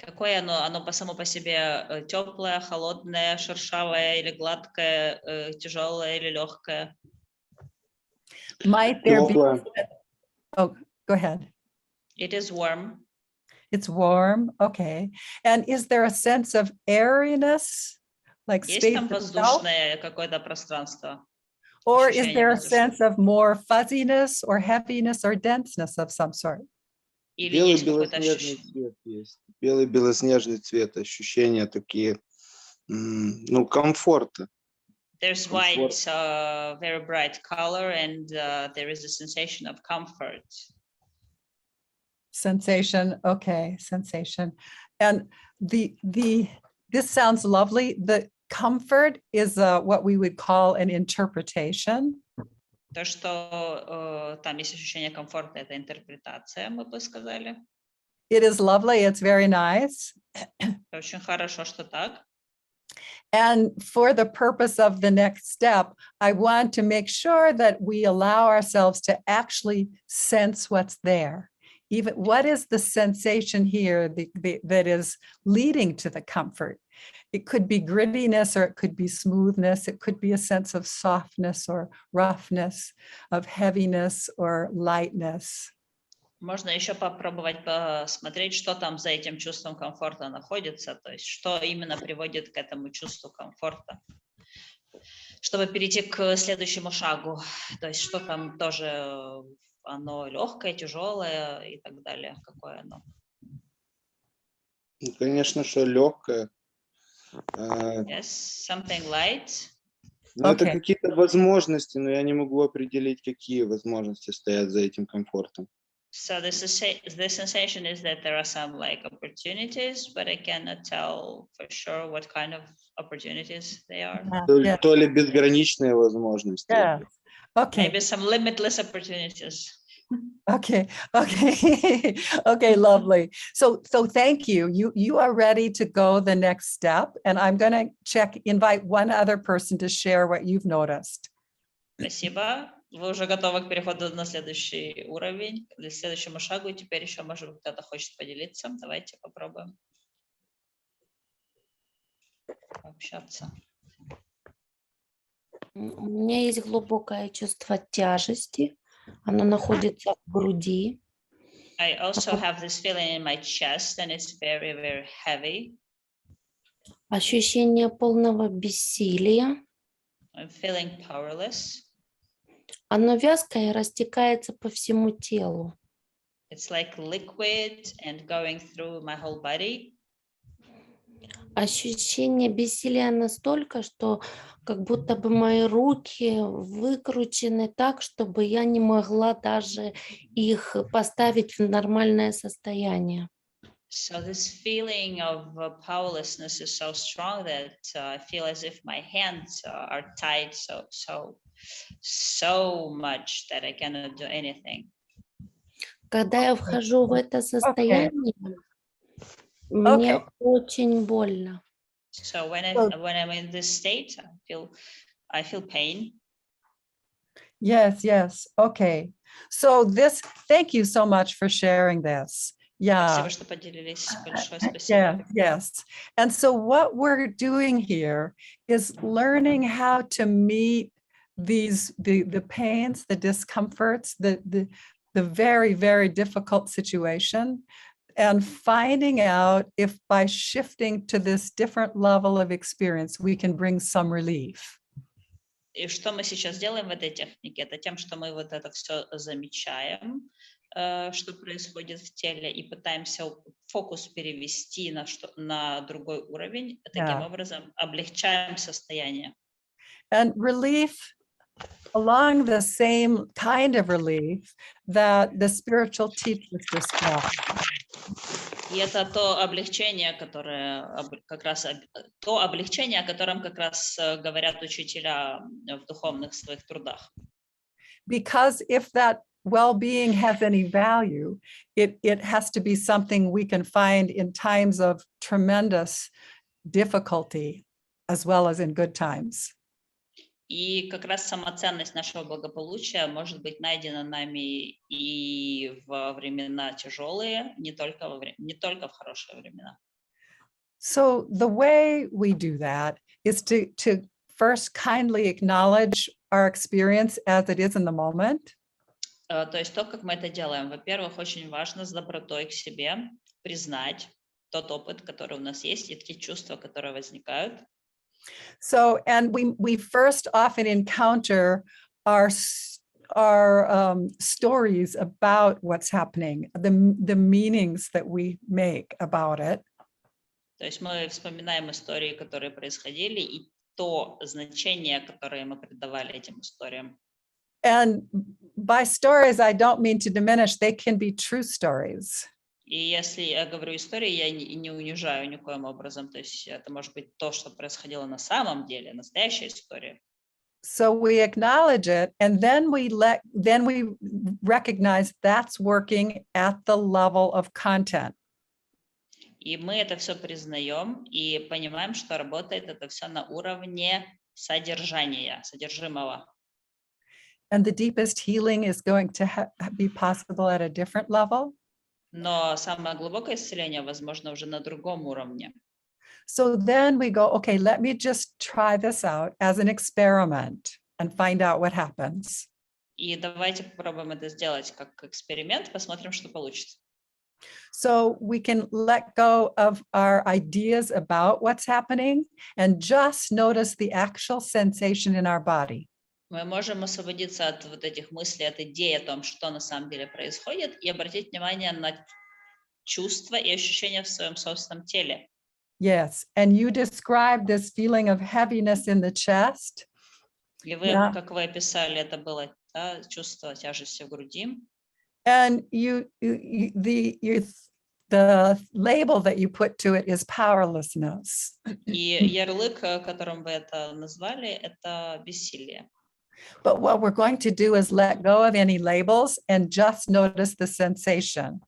[SPEAKER 4] Какое оно? Оно само по себе теплое, холодное, шершавое или гладкое, тяжелое или легкое?
[SPEAKER 2] Might there be?
[SPEAKER 5] Теплое.
[SPEAKER 2] Oh, go ahead.
[SPEAKER 4] It is warm.
[SPEAKER 2] It's warm. Okay. And is there a sense of airiness, like
[SPEAKER 4] Есть
[SPEAKER 2] space
[SPEAKER 4] там
[SPEAKER 2] itself?
[SPEAKER 4] воздушное какое-то пространство?
[SPEAKER 2] Or is
[SPEAKER 4] ощущение
[SPEAKER 2] there a
[SPEAKER 4] воздушное?
[SPEAKER 2] sense of more fuzziness or heaviness or denseness of some sort?
[SPEAKER 4] Или
[SPEAKER 5] Белый
[SPEAKER 4] есть какое-то
[SPEAKER 5] белоснежный
[SPEAKER 4] ощущение?
[SPEAKER 5] цвет есть. Белый белоснежный цвет, ощущения такие, ну, комфорта.
[SPEAKER 4] There's
[SPEAKER 5] Комфорт.
[SPEAKER 4] white, very bright color, and there is a sensation of comfort.
[SPEAKER 2] Sensation. Okay. Sensation. And this sounds lovely. The comfort is what we would call an interpretation.
[SPEAKER 4] То, что там есть ощущение комфорта, это интерпретация, мы бы сказали.
[SPEAKER 2] It is lovely. It's very nice.
[SPEAKER 4] Очень хорошо, что так.
[SPEAKER 2] And for the purpose of the next step, I want to make sure that we allow ourselves to actually sense what's there. Even what is the sensation here that is leading to the comfort? It could be grittiness or it could be smoothness. It could be a sense of softness or roughness, of heaviness or lightness.
[SPEAKER 4] Можно еще попробовать посмотреть, что там за этим чувством комфорта находится, то есть что именно приводит к этому чувству комфорта, чтобы перейти к следующему шагу, то есть что там тоже оно легкое, тяжелое и так далее, какое оно.
[SPEAKER 5] Ну, конечно, что легкое.
[SPEAKER 4] Yes, something light.
[SPEAKER 5] Но это
[SPEAKER 2] Okay.
[SPEAKER 5] какие-то возможности, но я не могу определить, какие возможности стоят за этим комфортом.
[SPEAKER 4] So the sensation is that there are some like opportunities, but I cannot tell for sure what kind of opportunities they are.
[SPEAKER 2] Yeah.
[SPEAKER 5] То ли безграничные возможности.
[SPEAKER 2] Yes. Okay.
[SPEAKER 4] Maybe some limitless opportunities.
[SPEAKER 2] Okay. Okay, lovely. So thank you. You are ready to go the next step, and I'm going to invite one other person to share what you've noticed.
[SPEAKER 4] Спасибо. Вы уже готовы к переходу на следующий уровень, к следующему шагу. Теперь еще, может быть, кто-то хочет поделиться. Давайте попробуем пообщаться.
[SPEAKER 6] У меня есть глубокое чувство тяжести. Оно находится в груди.
[SPEAKER 4] I also have this feeling in my chest, and it's very, very heavy.
[SPEAKER 6] Ощущение полного бессилия.
[SPEAKER 4] I'm feeling powerless.
[SPEAKER 6] Оно вязкое и растекается по всему телу.
[SPEAKER 4] It's like liquid and going through my whole body.
[SPEAKER 6] Ощущение бессилия настолько, что как будто бы мои руки выкручены так, чтобы я не могла даже их поставить в нормальное состояние.
[SPEAKER 4] So this feeling of powerlessness is so strong that I feel as if my hands are tied so much that I cannot do anything.
[SPEAKER 6] Когда я вхожу в это состояние, мне очень больно.
[SPEAKER 4] So when I'm in this state, I feel pain.
[SPEAKER 2] Yes. Okay. So thank you so much for sharing this. Yeah.
[SPEAKER 4] Спасибо, что поделились. Большое спасибо.
[SPEAKER 2] Yes. And so what we're doing here is learning how to meet the pains, the discomforts, the very, very difficult situation and finding out if by shifting to this different level of experience, we can bring some relief.
[SPEAKER 4] И что мы сейчас делаем в этой технике? Это тем, что мы вот это все замечаем, что происходит в теле, и пытаемся фокус перевести на другой уровень. Таким образом облегчаем состояние.
[SPEAKER 2] And relief along the same kind of relief that the spiritual teachers describe.
[SPEAKER 4] И это то облегчение, которое как раз то облегчение, о котором как раз говорят учителя в духовных своих трудах.
[SPEAKER 2] Because if that well-being has any value, it has to be something we can find in times of tremendous difficulty as well as in good times.
[SPEAKER 4] И как раз самоценность нашего благополучия может быть найдена нами и во времена тяжелые, не только в хорошие времена.
[SPEAKER 2] So the way we do that is to first kindly acknowledge our experience as it is in the moment.
[SPEAKER 4] То есть то, как мы это делаем, во-первых, очень важно с добротой к себе признать тот опыт, который у нас есть, и те чувства, которые возникают.
[SPEAKER 2] So, and we first often encounter our stories about what's happening, the meanings that we make about it.
[SPEAKER 4] То есть мы вспоминаем истории, которые происходили, и то значение, которое мы придавали этим историям.
[SPEAKER 2] And by stories, I don't mean to diminish, they can be true stories.
[SPEAKER 4] И если я говорю истории, я не унижаю никоим образом. То есть это может быть то, что происходило на самом деле, настоящая история.
[SPEAKER 2] So we acknowledge it, and then we recognize that's working at the level of content.
[SPEAKER 4] И мы это все признаем и понимаем, что работает это все на уровне содержания, содержимого.
[SPEAKER 2] And the deepest healing is going to be possible at a different level.
[SPEAKER 4] Но самое глубокое исцеление возможно уже на другом уровне.
[SPEAKER 2] So then we go, okay, let me just try this out as an experiment and find out what happens.
[SPEAKER 4] И давайте попробуем это сделать как эксперимент, посмотрим, что получится.
[SPEAKER 2] So we can let go of our ideas about what's happening and just notice the actual sensation in our body.
[SPEAKER 4] Мы можем освободиться от вот этих мыслей, от идей о том, что на самом деле происходит, и обратить внимание на чувства и ощущения в своем собственном теле.
[SPEAKER 2] Yes, and you described this feeling of heaviness in the chest.
[SPEAKER 4] И вы,
[SPEAKER 2] Yeah.
[SPEAKER 4] как вы описали, это было чувство тяжести в груди.
[SPEAKER 2] And the label that you put to it is powerlessness.
[SPEAKER 4] И ярлык, которым вы это назвали, это бессилие.
[SPEAKER 2] But what we're going to do is let go of any labels and just notice the sensation.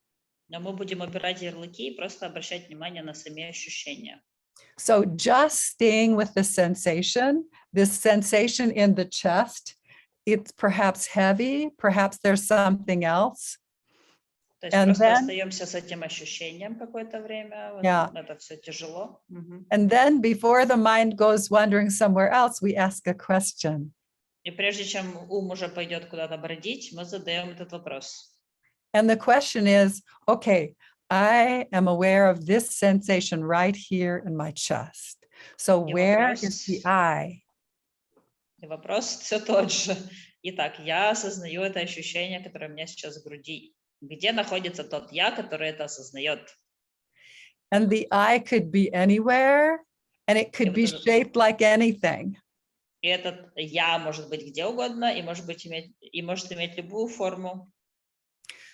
[SPEAKER 4] Но мы будем убирать ярлыки и просто обращать внимание на сами ощущения.
[SPEAKER 2] So just staying with the sensation, this sensation in the chest, it's perhaps heavy, perhaps there's something else.
[SPEAKER 4] То есть
[SPEAKER 2] And
[SPEAKER 4] просто
[SPEAKER 2] then-
[SPEAKER 4] остаемся с этим ощущением какое-то время. Вот
[SPEAKER 2] Yeah.
[SPEAKER 4] это все тяжело. Мгм.
[SPEAKER 2] And then before the mind goes wandering somewhere else, we ask a question.
[SPEAKER 4] И прежде чем ум уже пойдет куда-то бродить, мы задаем этот вопрос.
[SPEAKER 2] And the question is, okay, I am aware of this sensation right here in my chest. So
[SPEAKER 4] И
[SPEAKER 2] where
[SPEAKER 4] вопрос-
[SPEAKER 2] is the I?
[SPEAKER 4] И вопрос все тот же. Итак, я осознаю это ощущение, которое у меня сейчас в груди. Где находится тот я, который это осознает?
[SPEAKER 2] And the I could be anywhere, and it could be
[SPEAKER 4] вот это-
[SPEAKER 2] shaped like anything.
[SPEAKER 4] И этот я может быть где угодно, и может иметь любую форму.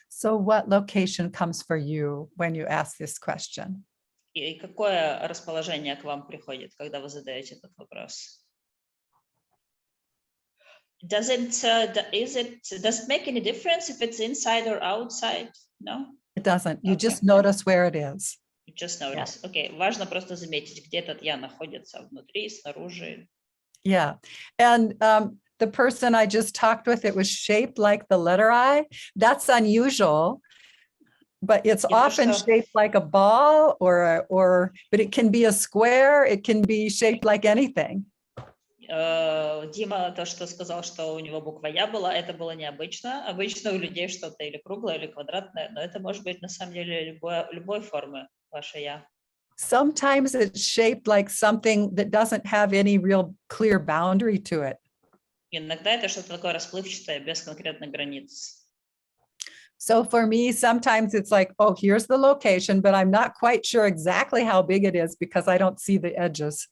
[SPEAKER 2] So what location comes for you when you ask this question?
[SPEAKER 4] И какое расположение к вам приходит, когда вы задаете этот вопрос? Does it make any difference if it's inside or outside? No?
[SPEAKER 2] It doesn't. You
[SPEAKER 4] Okay.
[SPEAKER 2] just notice where it is.
[SPEAKER 4] You just notice. Окей, важно просто заметить, где этот я находится, внутри, снаружи.
[SPEAKER 2] Yeah. And the person I just talked with, it was shaped like the letter I. That's unusual, but it's
[SPEAKER 4] Я
[SPEAKER 2] often
[SPEAKER 4] просто-
[SPEAKER 2] shaped like a ball but it can be a square. It can be shaped like anything.
[SPEAKER 4] Дима, то, что сказал, что у него буква «Я» была, это было необычно. Обычно у людей что-то или круглое, или квадратное, но это может быть на самом деле любой формы ваше «Я».
[SPEAKER 2] Sometimes it's shaped like something that doesn't have any real clear boundary to it.
[SPEAKER 4] Иногда это что-то такое расплывчатое, без конкретных границ.
[SPEAKER 2] So for me, sometimes it's like, oh, here's the location, but I'm not quite sure exactly how big it is because I don't see the edges.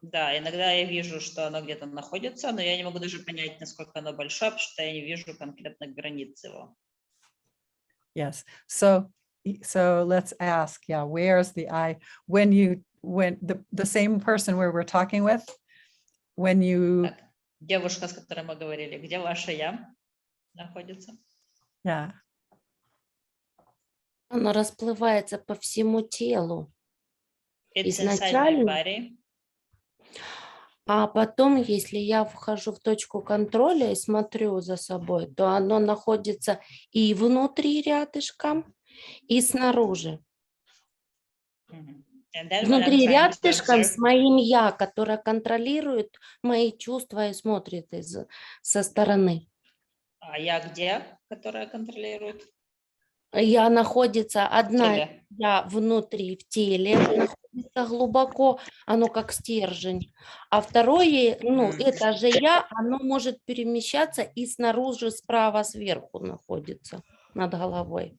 [SPEAKER 4] Да, иногда я вижу, что оно где-то находится, но я не могу даже понять, насколько оно большое, потому что я не вижу конкретных границ его.
[SPEAKER 2] Yes. So let's ask, yeah, where's the I? When the same person where we're talking with, when you,
[SPEAKER 4] Так, девушка, с которой мы говорили, где ваше «Я» находится?
[SPEAKER 2] yeah.
[SPEAKER 6] Оно расплывается по всему телу.
[SPEAKER 4] It's inside my
[SPEAKER 6] Изначально,
[SPEAKER 4] body.
[SPEAKER 6] а потом, если я вхожу в точку контроля и смотрю за собой, то оно находится и внутри рядышком, и снаружи.
[SPEAKER 4] Мгм. And then when I'm
[SPEAKER 6] Внутри
[SPEAKER 4] trying to
[SPEAKER 6] рядышком с
[SPEAKER 4] observe,
[SPEAKER 6] моим «я», которое контролирует мои чувства и смотрит со стороны.
[SPEAKER 4] а я где, которая контролирует?
[SPEAKER 6] Я находится
[SPEAKER 4] В
[SPEAKER 6] одна,
[SPEAKER 4] теле.
[SPEAKER 6] я внутри в теле, находится глубоко, оно как стержень. А второе, это же я, оно может перемещаться и снаружи, справа, сверху находится над головой.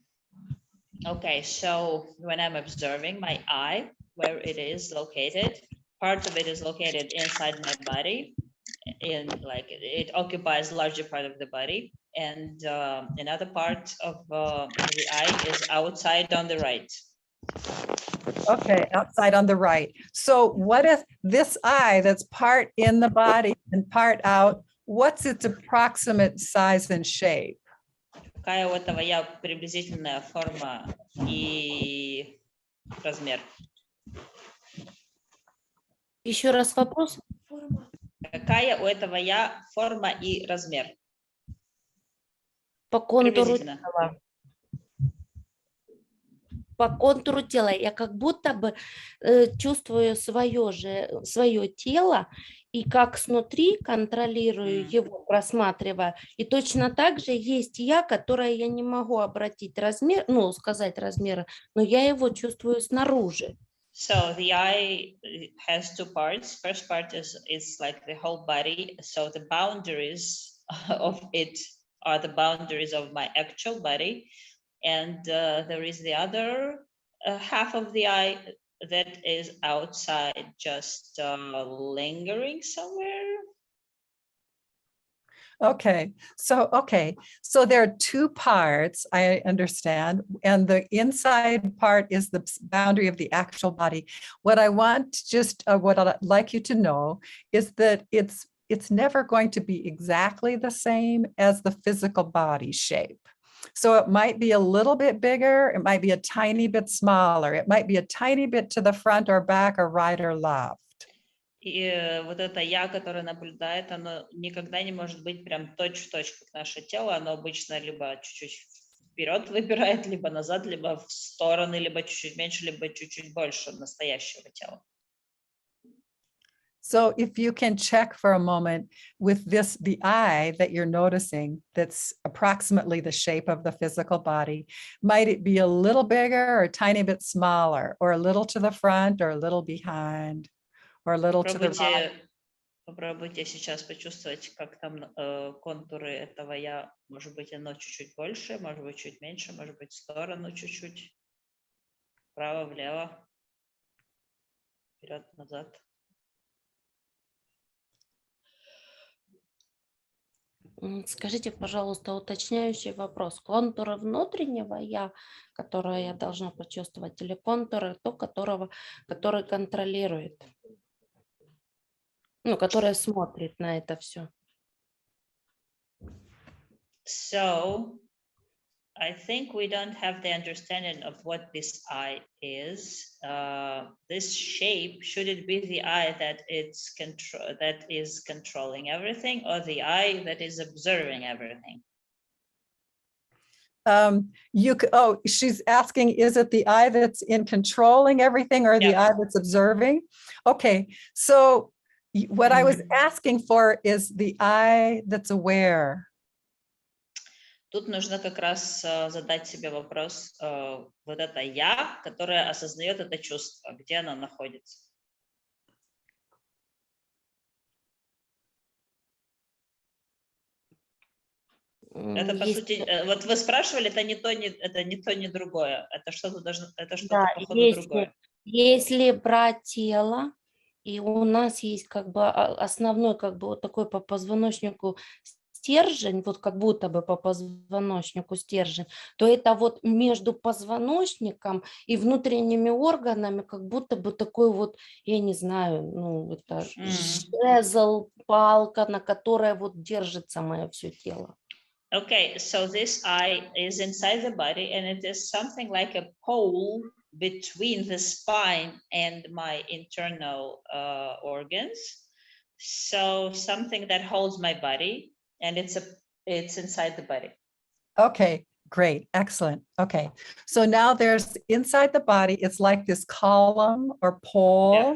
[SPEAKER 4] Okay, so when I'm observing my eye, where it is located, part of it is located inside my body, it occupies a larger part of the body, and another part of the eye is outside on the right.
[SPEAKER 2] Okay, outside on the right. So what if this eye that's part in the body and part out, what's its approximate size and shape?
[SPEAKER 4] Какая у этого «Я» приблизительная форма и размер?
[SPEAKER 6] Еще раз вопрос.
[SPEAKER 4] Какая у этого «Я» форма и размер?
[SPEAKER 6] По контуру
[SPEAKER 4] Приблизительно.
[SPEAKER 6] тела. По контуру тела я как будто бы чувствую свое тело и как снутри контролирую его, просматривая. И точно так же есть я, которая я не могу обратить размер, сказать размеры, но я его чувствую снаружи.
[SPEAKER 4] So the eye has two parts. First part is like the whole body. So the boundaries of it are the boundaries of my actual body. And there is the other half of the eye that is outside, just lingering somewhere.
[SPEAKER 2] Okay, so there are two parts, I understand, and the inside part is the boundary of the actual body. What I want what I'd like you to know is that it's never going to be exactly the same as the physical body shape. So it might be a little bit bigger, it might be a tiny bit smaller, it might be a tiny bit to the front or back or right or left.
[SPEAKER 4] И вот это «Я», которое наблюдает, оно никогда не может быть прям точь-в-точь, как наше тело. Оно обычно либо чуть-чуть вперед выбирает, либо назад, либо в стороны, либо чуть-чуть меньше, либо чуть-чуть больше настоящего тела.
[SPEAKER 2] So if you can check for a moment with the eye that you're noticing, that's approximately the shape of the physical body, might it be a little bigger or a tiny bit smaller, or a little to the front or a little behind, or a little to the right?
[SPEAKER 4] Попробуйте сейчас почувствовать, как там контуры этого «Я». Может быть, оно чуть-чуть больше, может быть, чуть меньше, может быть, в сторону чуть-чуть, вправо, влево, вперед, назад.
[SPEAKER 6] Скажите, пожалуйста, уточняющий вопрос. Контуры внутреннего «я», которое я должна почувствовать, или контуры который контролирует? Которая смотрит на это все.
[SPEAKER 4] So, I think we don't have the understanding of what this eye is. This shape, should it be the eye that is controlling everything, or the eye that is observing everything?
[SPEAKER 2] She's asking, is it the eye that's in controlling everything or the eye that's observing? Okay, so What I was asking for is the I that's aware.
[SPEAKER 4] Тут нужно как раз задать себе вопрос, вот это я, которое осознает это чувство, где оно находится. Это, по
[SPEAKER 6] Есть,
[SPEAKER 4] сути, вот вы спрашивали, это не то, ни другое. Это что-то должно, это что-то,
[SPEAKER 6] да,
[SPEAKER 4] походу, другое.
[SPEAKER 6] если брать тело, и у нас есть как бы основной как бы вот такой по позвоночнику стержень, вот как будто бы по позвоночнику стержень, то это вот между позвоночником и внутренними органами как будто бы такой вот, я не знаю, ну это жезл, палка, на которой вот держится мое все тело.
[SPEAKER 4] Okay, so this I is inside the body, and it is something like a pole between the spine and my internal organs. So something that holds my body, and it's inside the body.
[SPEAKER 2] Okay, great, excellent. Okay, so now there's inside the body, it's like this column or pole.
[SPEAKER 4] Yeah.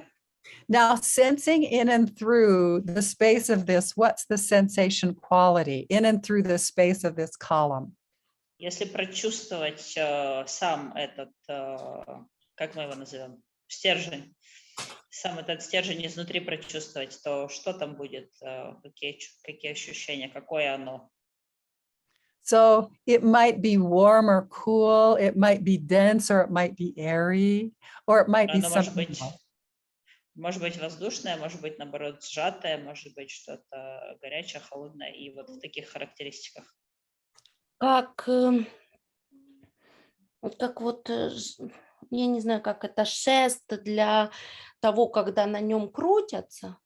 [SPEAKER 2] Now sensing in and through the space of this, what's the sensation quality in and through the space of this column?
[SPEAKER 4] Если прочувствовать сам этот, как мы его называем, стержень, сам этот стержень изнутри прочувствовать, то что там будет, какие ощущения, какое оно?
[SPEAKER 2] So it might be warm or cool, it might be dense or it might be airy, or it might be
[SPEAKER 4] Оно может
[SPEAKER 2] something
[SPEAKER 4] быть,
[SPEAKER 2] else.
[SPEAKER 4] может быть воздушное, может быть, наоборот, сжатое, может быть, что-то горячее, холодное, и вот в таких характеристиках.
[SPEAKER 6] Как вот, я не знаю, как это, шест для того, когда на нем крутятся.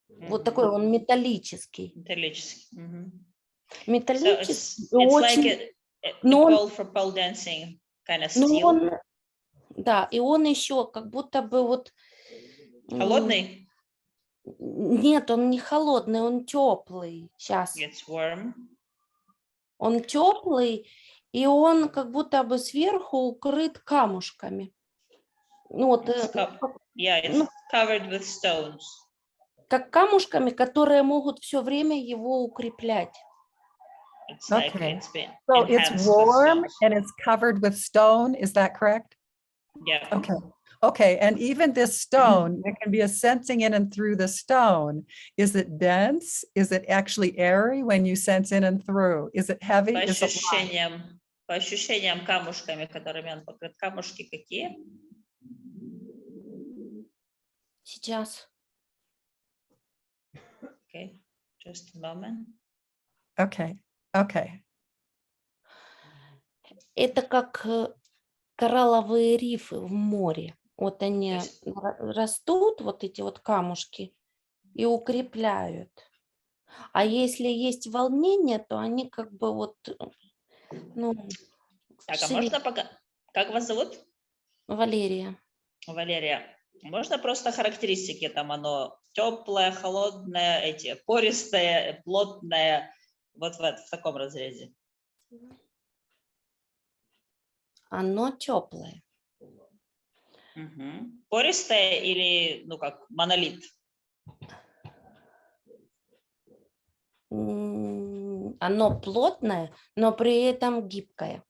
[SPEAKER 6] Вот такой он металлический.
[SPEAKER 4] Металлический.
[SPEAKER 6] Металлический.
[SPEAKER 4] So it's
[SPEAKER 6] очень,
[SPEAKER 4] like a
[SPEAKER 6] но
[SPEAKER 4] pole for pole dancing kind of
[SPEAKER 6] но
[SPEAKER 4] steel.
[SPEAKER 6] он, да, и он еще как будто бы вот...
[SPEAKER 4] Холодный?
[SPEAKER 6] Нет, он не холодный, он теплый. Сейчас.
[SPEAKER 4] It's warm.
[SPEAKER 6] Он теплый, и он как будто бы сверху укрыт камушками. Ну, вот,
[SPEAKER 4] Yeah, it's covered with stones.
[SPEAKER 6] как камушками, которые могут все время его укреплять.
[SPEAKER 4] It's like
[SPEAKER 2] Okay.
[SPEAKER 4] it's been
[SPEAKER 2] So
[SPEAKER 4] enhanced
[SPEAKER 2] it's
[SPEAKER 4] with
[SPEAKER 2] warm
[SPEAKER 4] stones.
[SPEAKER 2] and it's covered with stone, is that correct?
[SPEAKER 4] Yeah.
[SPEAKER 2] Okay, okay, and even this stone, there can be a sensing in and through the stone. Is it dense? Is it actually airy when you sense in and through? Is it heavy?
[SPEAKER 4] По
[SPEAKER 2] Is it light?
[SPEAKER 4] ощущениям камушками, которыми он покрыт. Камушки какие?
[SPEAKER 6] Сейчас.
[SPEAKER 4] Okay, just a moment.
[SPEAKER 2] Okay, okay,
[SPEAKER 6] Это как коралловые рифы в море. Вот они
[SPEAKER 4] есть-
[SPEAKER 6] растут, вот эти вот камушки, и укрепляют. А если есть волнение, то они как бы вот, ну,
[SPEAKER 4] Так, а можно пока... Как вас зовут?
[SPEAKER 6] Валерия.
[SPEAKER 4] Валерия. Можно просто характеристики, там оно теплое, холодное, эти пористое, плотное, вот в таком разрезе.
[SPEAKER 6] Оно теплое.
[SPEAKER 4] Пористое или, ну как, монолит?
[SPEAKER 6] Оно плотное, но при этом гибкое.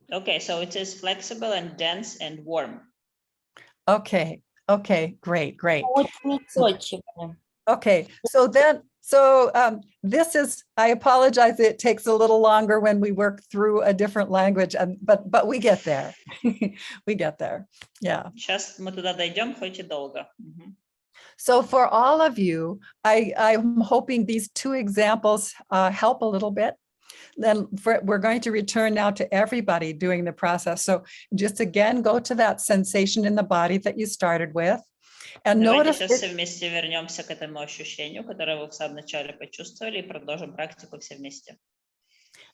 [SPEAKER 2] Okay,
[SPEAKER 4] so it is flexible and dense and warm.
[SPEAKER 2] okay, okay, great, great.
[SPEAKER 6] Очень устойчивое.
[SPEAKER 2] Okay, so this is, I apologize, it takes a little longer when we work through a different language, but we get there. We get there, yeah.
[SPEAKER 4] Сейчас мы туда дойдем, хоть и долго.
[SPEAKER 2] So for all of you, I'm hoping these two examples help a little bit. Then we're going to return now to everybody doing the process. So just again, go to that sensation in the body that you started with. And
[SPEAKER 4] Давайте
[SPEAKER 2] notice
[SPEAKER 4] сейчас
[SPEAKER 2] it,
[SPEAKER 4] все вместе вернемся к этому ощущению, которое вы в самом начале почувствовали, и продолжим практику все вместе.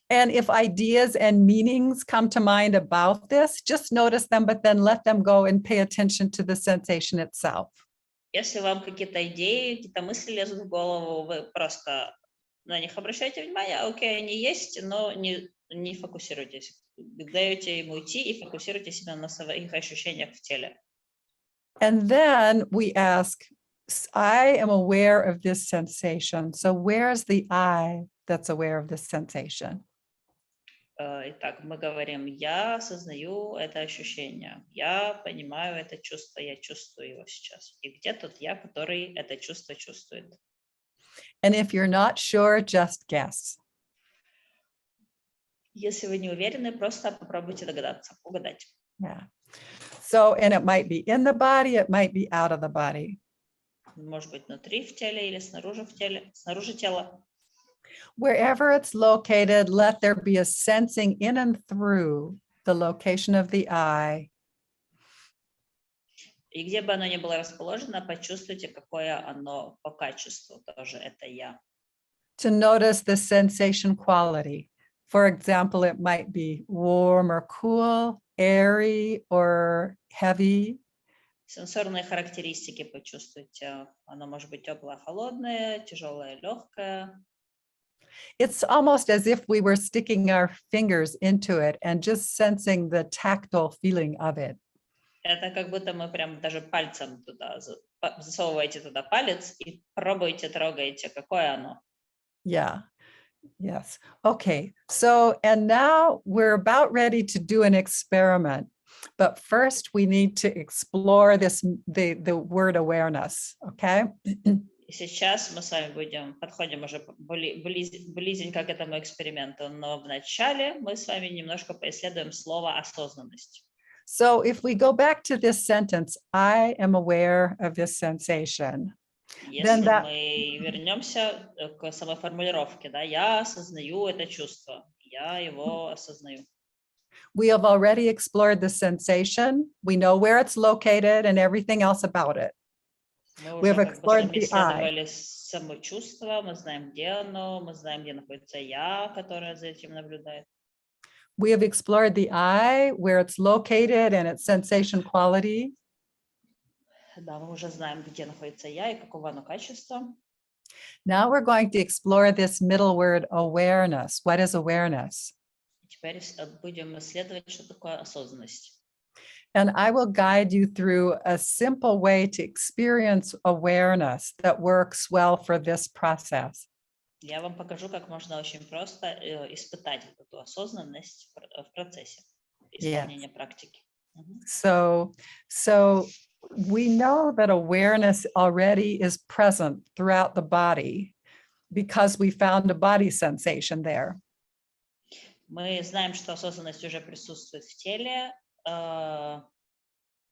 [SPEAKER 2] and if ideas and meanings come to mind about this, just notice them, but then let them go and pay attention to the sensation itself.
[SPEAKER 4] Если вам какие-то идеи, какие-то мысли лезут в голову, вы просто на них обращайте внимание, окей, они есть, но не фокусируйтесь. Даете им уйти и фокусируйтесь именно на своих ощущениях в теле.
[SPEAKER 2] And then we ask, I am aware of this sensation. So where's the I that's aware of this sensation?
[SPEAKER 4] Итак, мы говорим, я осознаю это ощущение, я понимаю это чувство, я чувствую его сейчас. И где тот я, который это чувство чувствует?
[SPEAKER 2] And if you're not sure, just guess.
[SPEAKER 4] Если вы не уверены, просто попробуйте догадаться, угадать.
[SPEAKER 2] Yeah. So, and it might be in the body, it might be out of the body.
[SPEAKER 4] Может быть, внутри в теле или снаружи в теле, снаружи тела.
[SPEAKER 2] Wherever it's located, let there be a sensing in and through the location of the I.
[SPEAKER 4] И где бы оно ни было расположено, почувствуйте, какое оно по качеству тоже. Это я.
[SPEAKER 2] To notice the sensation quality. For example, it might be warm or cool, airy or heavy.
[SPEAKER 4] Сенсорные характеристики почувствуйте. Оно может быть теплое, холодное, тяжелое, легкое.
[SPEAKER 2] It's almost as if we were sticking our fingers into it and just sensing the tactile feeling of it.
[SPEAKER 4] Это как будто мы прям даже пальцем туда засовываете туда палец и пробуете, трогаете, какое оно.
[SPEAKER 2] Yeah. Yes. Okay. So, and now we're about ready to do an experiment, but first we need to explore the word awareness. Okay.
[SPEAKER 4] И сейчас мы с вами подходим уже близенько к этому эксперименту, но вначале мы с вами немножко поисследуем слово осознанность.
[SPEAKER 2] So if we go back to this sentence, I am aware of this sensation.
[SPEAKER 4] Если мы вернемся к самой формулировке, да, я осознаю это чувство, я его осознаю.
[SPEAKER 2] We have already explored the sensation. We know where it's located and everything else about it.
[SPEAKER 4] Мы
[SPEAKER 2] We
[SPEAKER 4] уже
[SPEAKER 2] have
[SPEAKER 4] как бы
[SPEAKER 2] explored the I.
[SPEAKER 4] исследовали само чувство, мы знаем, где оно, мы знаем, где находится я, которая за этим наблюдает.
[SPEAKER 2] We have explored the I, where it's located and its sensation quality.
[SPEAKER 4] Да, мы уже знаем, где находится я и какого оно качества.
[SPEAKER 2] Now we're going to explore this middle word awareness. What is awareness?
[SPEAKER 4] Теперь будем исследовать, что такое осознанность.
[SPEAKER 2] And I will guide you through a simple way to experience awareness that works well for this process.
[SPEAKER 4] Я вам покажу, как можно очень просто испытать эту осознанность в процессе исполнения практики.
[SPEAKER 2] So we know that awareness already is present throughout the body because we found a body sensation there.
[SPEAKER 4] Мы знаем, что осознанность уже присутствует в теле,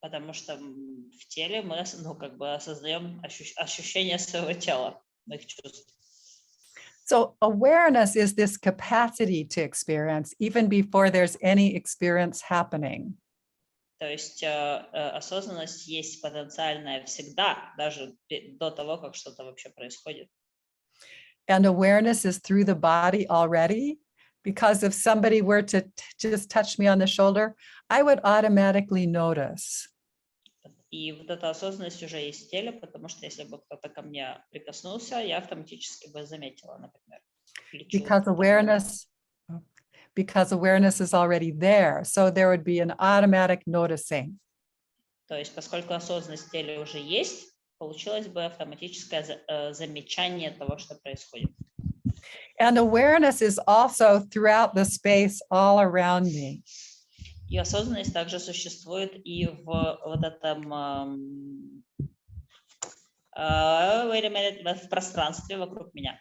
[SPEAKER 4] потому что в теле мы как бы осознаем ощущения своего тела, моих чувств.
[SPEAKER 2] So awareness is this capacity to experience even before there's any experience happening.
[SPEAKER 4] То есть осознанность есть потенциальная всегда, даже до того, как что-то вообще происходит.
[SPEAKER 2] And awareness is through the body already, because if somebody were to just touch me on the shoulder, I would automatically notice.
[SPEAKER 4] И вот эта осознанность уже есть в теле, потому что если бы кто-то ко мне прикоснулся, я автоматически бы заметила, например.
[SPEAKER 2] Because awareness is already there, so there would be an automatic noticing.
[SPEAKER 4] То есть, поскольку осознанность в теле уже есть, получилось бы автоматическое замечание того, что происходит.
[SPEAKER 2] And awareness is also throughout the space all around me.
[SPEAKER 4] И осознанность также существует и в вот этом в пространстве вокруг меня.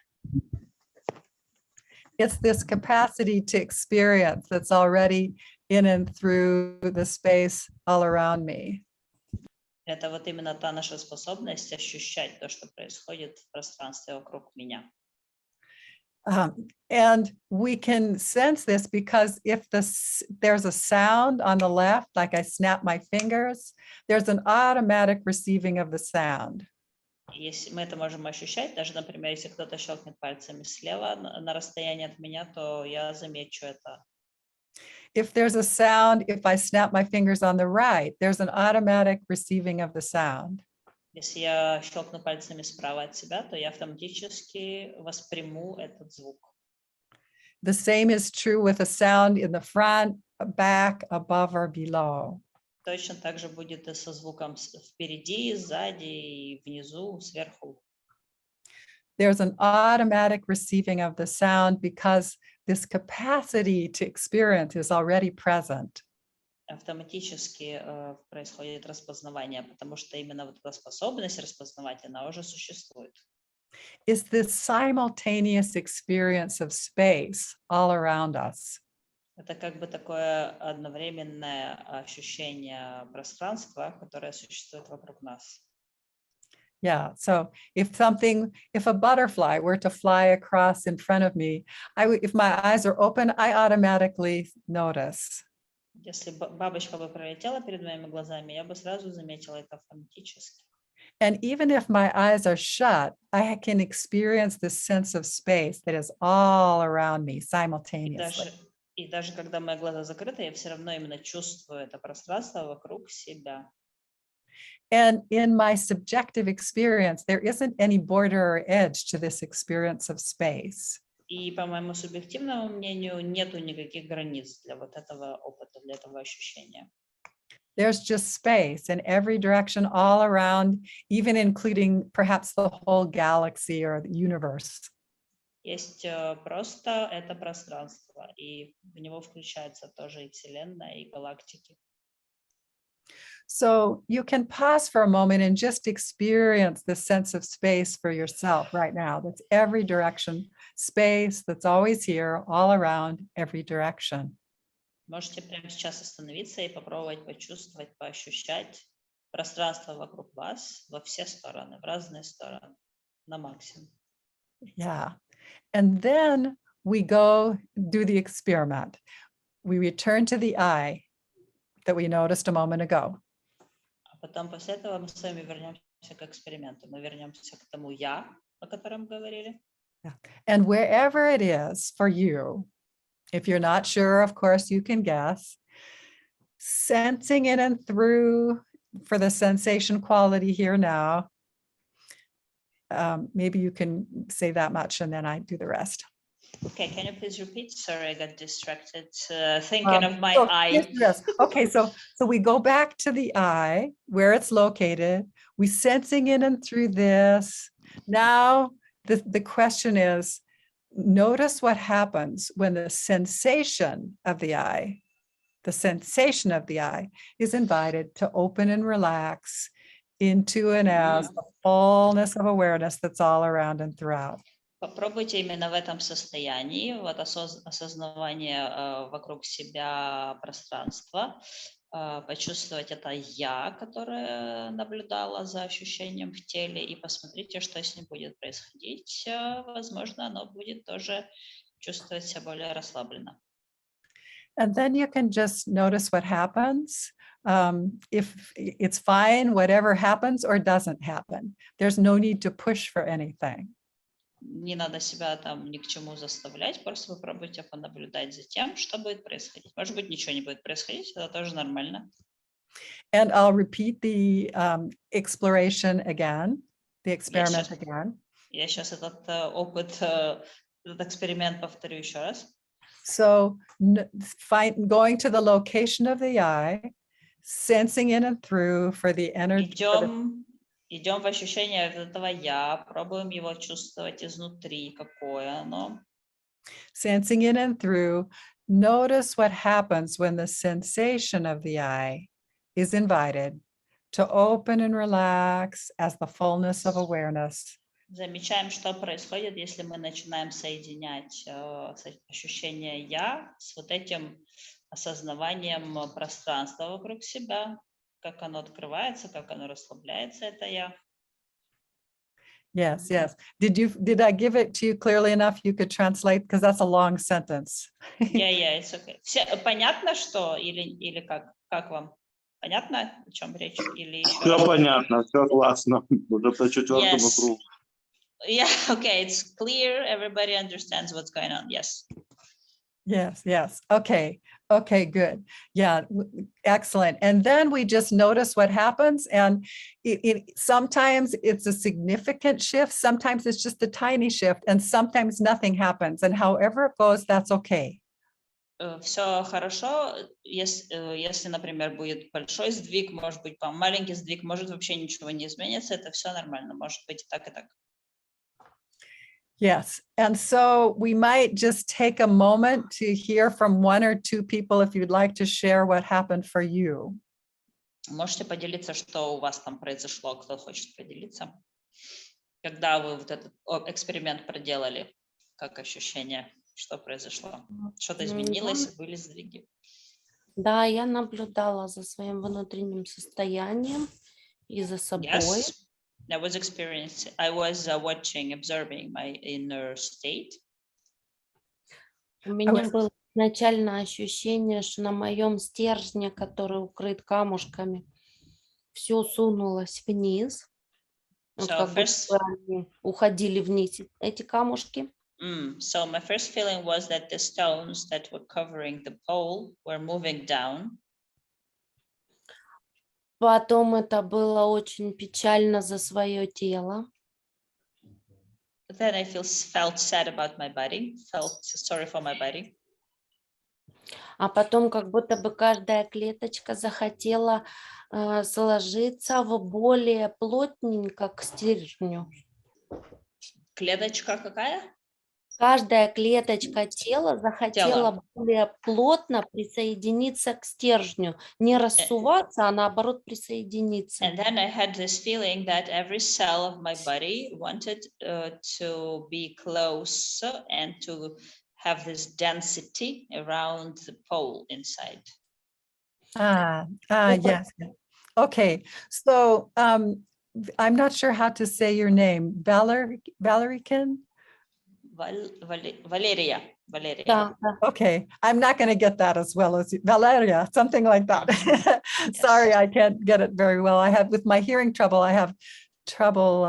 [SPEAKER 2] It's this capacity to experience that's already in and through the space all around me.
[SPEAKER 4] Это вот именно та наша способность ощущать то, что происходит в пространстве вокруг меня.
[SPEAKER 2] And we can sense this because if there's a sound on the left, like I snap my fingers, there's an automatic receiving of the sound.
[SPEAKER 4] Если мы это можем ощущать, даже, например, если кто-то щелкнет пальцами слева на расстоянии от меня, то я замечу это.
[SPEAKER 2] If there's a sound, if I snap my fingers on the right, there's an automatic receiving of the sound.
[SPEAKER 4] Если я щелкну пальцами справа от себя, то я автоматически восприму этот звук.
[SPEAKER 2] The same is true with a sound in the front, back, above, or below.
[SPEAKER 4] точно так же будет и со звуком впереди, сзади, и внизу, сверху.
[SPEAKER 2] There's an automatic receiving of the sound because this capacity to experience is already present.
[SPEAKER 4] Автоматически происходит распознавание, потому что именно вот эта способность распознавать, она уже существует.
[SPEAKER 2] It's this simultaneous experience of space all around us.
[SPEAKER 4] Это как бы такое одновременное ощущение пространства, которое существует вокруг нас.
[SPEAKER 2] Yeah. So if a butterfly were to fly across in front of me, if my eyes are open, I automatically notice.
[SPEAKER 4] Если бабочка бы пролетела перед моими глазами, я бы сразу заметила это автоматически.
[SPEAKER 2] And even if my eyes are shut, I can experience this sense of space that is all around me simultaneously.
[SPEAKER 4] И даже когда мои глаза закрыты, я все равно именно чувствую это пространство вокруг себя.
[SPEAKER 2] And in my subjective experience, there isn't any border or edge to this experience of space.
[SPEAKER 4] И по моему субъективному мнению, нету никаких границ для вот этого опыта, для этого ощущения.
[SPEAKER 2] There's just space in every direction, all around, even including perhaps the whole galaxy or the universe.
[SPEAKER 4] Есть просто это пространство, и в него включается тоже и Вселенная, и галактики.
[SPEAKER 2] So you can pause for a moment and just experience the sense of space for yourself right now. That's every direction, space that's always here, all around, every direction.
[SPEAKER 4] Можете прямо сейчас остановиться и попробовать почувствовать, поощущать пространство вокруг вас во все стороны, в разные стороны, на максимум.
[SPEAKER 2] Yeah. And then we go do the experiment. We return to the I that we noticed a moment ago.
[SPEAKER 4] А потом после этого мы с вами вернемся к эксперименту. Мы вернемся к тому «я», о котором говорили.
[SPEAKER 2] And wherever it is for you, if you're not sure, of course, you can guess, sensing in and through for the sensation quality here now. Maybe you can say that much and then I do the rest.
[SPEAKER 4] Okay, can you please repeat? Sorry, I got distracted thinking of my eye.
[SPEAKER 2] Yes. Okay, so we go back to the eye, where it's located. We sensing in and through this. Now, the question is, notice what happens when the sensation of the eye is invited to open and relax into and as the fullness of awareness that's all around and throughout.
[SPEAKER 4] Попробуйте именно в этом состоянии, вот осознавание вокруг себя пространства, почувствовать это «я», которое наблюдало за ощущением в теле, и посмотрите, что с ним будет происходить. Возможно, оно будет тоже чувствовать себя более расслабленно.
[SPEAKER 2] And then you can just notice what happens. If it's fine, whatever happens or doesn't happen. There's no need to push for anything.
[SPEAKER 4] Не надо себя там ни к чему заставлять, просто попробуйте понаблюдать за тем, что будет происходить. Может быть, ничего не будет происходить, это тоже нормально.
[SPEAKER 2] And I'll repeat the exploration again, the experiment again.
[SPEAKER 4] Я сейчас этот этот эксперимент повторю еще раз.
[SPEAKER 2] So going to the location of the eye, sensing in and through for the energy.
[SPEAKER 4] Идем в ощущение этого «я», пробуем его чувствовать изнутри, какое оно.
[SPEAKER 2] Sensing in and through, notice what happens when the sensation of the eye is invited to open and relax as the fullness of awareness.
[SPEAKER 4] Замечаем, что происходит, если мы начинаем соединять ощущение «я» с вот этим осознаванием пространства вокруг себя. Как оно открывается, как оно расслабляется, это «я».
[SPEAKER 2] Yes, yes. Did I give it to you clearly enough you could translate? Because that's a long sentence.
[SPEAKER 4] Yeah, it's okay. Понятно, что или как? Как вам? Понятно, о чем речь? Или еще
[SPEAKER 5] Все
[SPEAKER 4] раз?
[SPEAKER 5] понятно, все классно. Уже по четвертому кругу.
[SPEAKER 4] Yeah, okay, it's clear. Everybody understands what's going on. Yes.
[SPEAKER 2] Yes. Okay, good. Yeah, excellent. And then we just notice what happens. And sometimes it's a significant shift. Sometimes it's just a tiny shift. And sometimes nothing happens. And however it goes, that's okay.
[SPEAKER 4] все хорошо, если, например, будет большой сдвиг, может быть, маленький сдвиг, может вообще ничего не изменится, это все нормально, может быть и так, и так.
[SPEAKER 2] Yes. And so we might just take a moment to hear from one or two people if you'd like to share what happened for you.
[SPEAKER 4] Можете поделиться, что у вас там произошло, кто хочет поделиться? Когда вы вот этот эксперимент проделали, как ощущение, что произошло? Что-то изменилось, были сдвиги?
[SPEAKER 6] Да, я наблюдала за своим внутренним состоянием и за собой.
[SPEAKER 4] Yes, I was watching, observing my inner state.
[SPEAKER 6] У меня было изначально ощущение, что на моем стержне, который укрыт камушками, все сунулось вниз. Вот
[SPEAKER 4] So
[SPEAKER 6] как будто они уходили вниз, эти камушки.
[SPEAKER 4] So my first feeling was that the stones that were covering the pole were moving down.
[SPEAKER 6] Потом это было очень печально за свое тело.
[SPEAKER 4] Then I felt sad about my body, felt sorry for my body.
[SPEAKER 6] А потом как будто бы каждая клеточка захотела сложиться в более плотненько к стержню.
[SPEAKER 4] Клеточка какая?
[SPEAKER 6] Каждая клеточка тела захотела более плотно присоединиться к стержню, не рассуваться, а наоборот присоединиться.
[SPEAKER 4] And then I had this feeling that every cell of my body wanted to be close and to have this density around the pole inside.
[SPEAKER 2] Yes. Okay. So I'm not sure how to say your name. Valerican?
[SPEAKER 4] Valeria.
[SPEAKER 6] Да, да.
[SPEAKER 2] Okay, I'm not going to get that as well as Valeria, something like that. Sorry, I can't get it very well. With my hearing trouble, I have trouble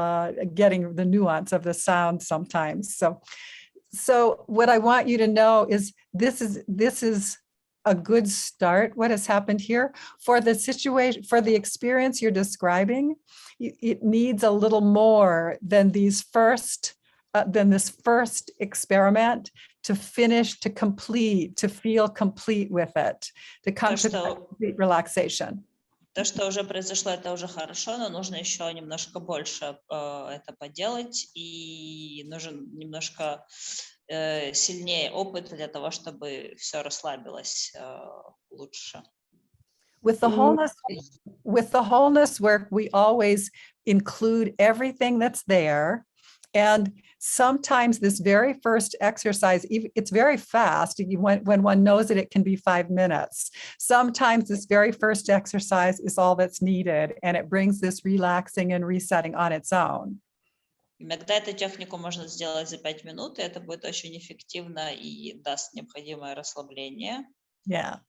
[SPEAKER 2] getting the nuance of the sound sometimes. So what I want you to know is this is a good start. What has happened here for the situation, for the experience you're describing, it needs a little more than this first experiment to finish, to complete, to feel complete with it, to come to complete relaxation.
[SPEAKER 4] То, что уже произошло, это уже хорошо, но нужно еще немножко больше это поделать, и нужен немножко сильнее опыт для того, чтобы все расслабилось лучше.
[SPEAKER 2] With the wholeness work, we always include everything that's there. And sometimes this very first exercise, it's very fast. When one knows it can be 5 minutes. Sometimes this very first exercise is all that's needed, and it brings this relaxing and resetting on its own.
[SPEAKER 4] Иногда эту технику можно сделать за 5 минут, и это будет очень эффективно и даст необходимое расслабление.
[SPEAKER 2] Yeah.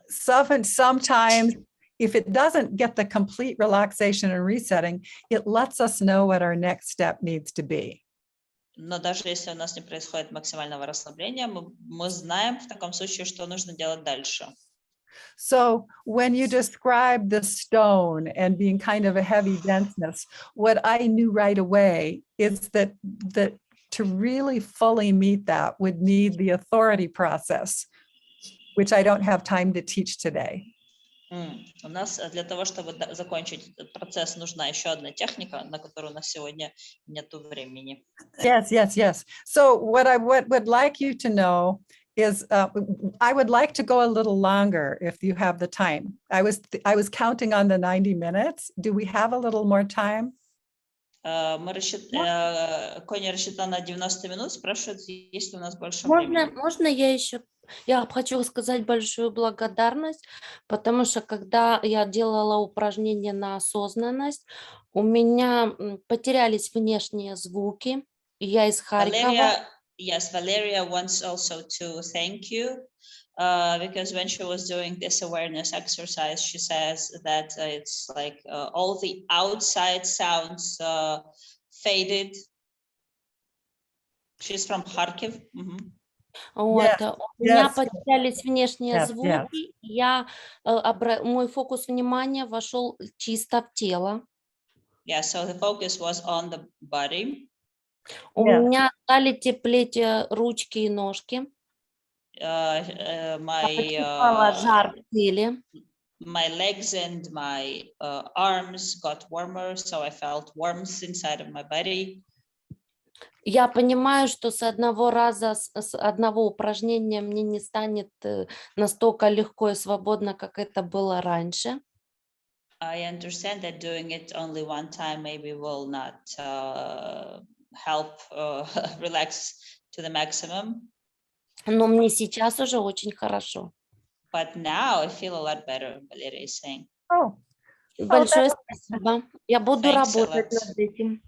[SPEAKER 2] Sometimes if it doesn't get the complete relaxation and resetting, it lets us know what our next step needs to be.
[SPEAKER 4] Но даже если у нас не происходит максимального расслабления, мы знаем в таком случае, что нужно делать дальше.
[SPEAKER 2] So when you describe the stone and being kind of a heavy denseness, what I knew right away is that to really fully meet that would need the authority process, which I don't have time to teach today.
[SPEAKER 4] У нас для того, чтобы закончить этот процесс, нужна еще одна техника, на которую у нас сегодня нету времени.
[SPEAKER 2] Yes. So what I would like you to know is I would like to go a little longer if you have the time. I was counting on the 90 minutes. Do we have a little more time?
[SPEAKER 4] Коня рассчитала на 90 минут, спрашивают, есть ли у нас больше времени.
[SPEAKER 6] Можно я еще? Я хочу сказать большую благодарность, потому что когда я делала упражнения на осознанность, у меня потерялись внешние звуки. Я из Харькова.
[SPEAKER 4] Valeria wants also to thank you because when she was doing this awareness exercise, she says that it's like all the outside sounds faded. She's from Kharkiv.
[SPEAKER 6] Вот, у меня потерялись внешние звуки. Мой фокус внимания вошел чисто в тело.
[SPEAKER 4] Yeah, so the focus was on the body.
[SPEAKER 6] У меня стали теплеть ручки и ножки. Почувствовала жар в теле.
[SPEAKER 4] my legs and my arms got warmer, so I felt warmth inside of my body.
[SPEAKER 6] Я понимаю, что с одного раза, с одного упражнения мне не станет настолько легко и свободно, как это было раньше.
[SPEAKER 4] I understand that doing it only one time maybe will not help relax to the maximum.
[SPEAKER 6] Но мне сейчас уже очень хорошо.
[SPEAKER 4] But now I feel a lot better, Valeria is saying.
[SPEAKER 2] Oh,
[SPEAKER 6] Большое спасибо. Я буду
[SPEAKER 4] Thanks a
[SPEAKER 6] работать
[SPEAKER 4] lot.
[SPEAKER 6] над этим.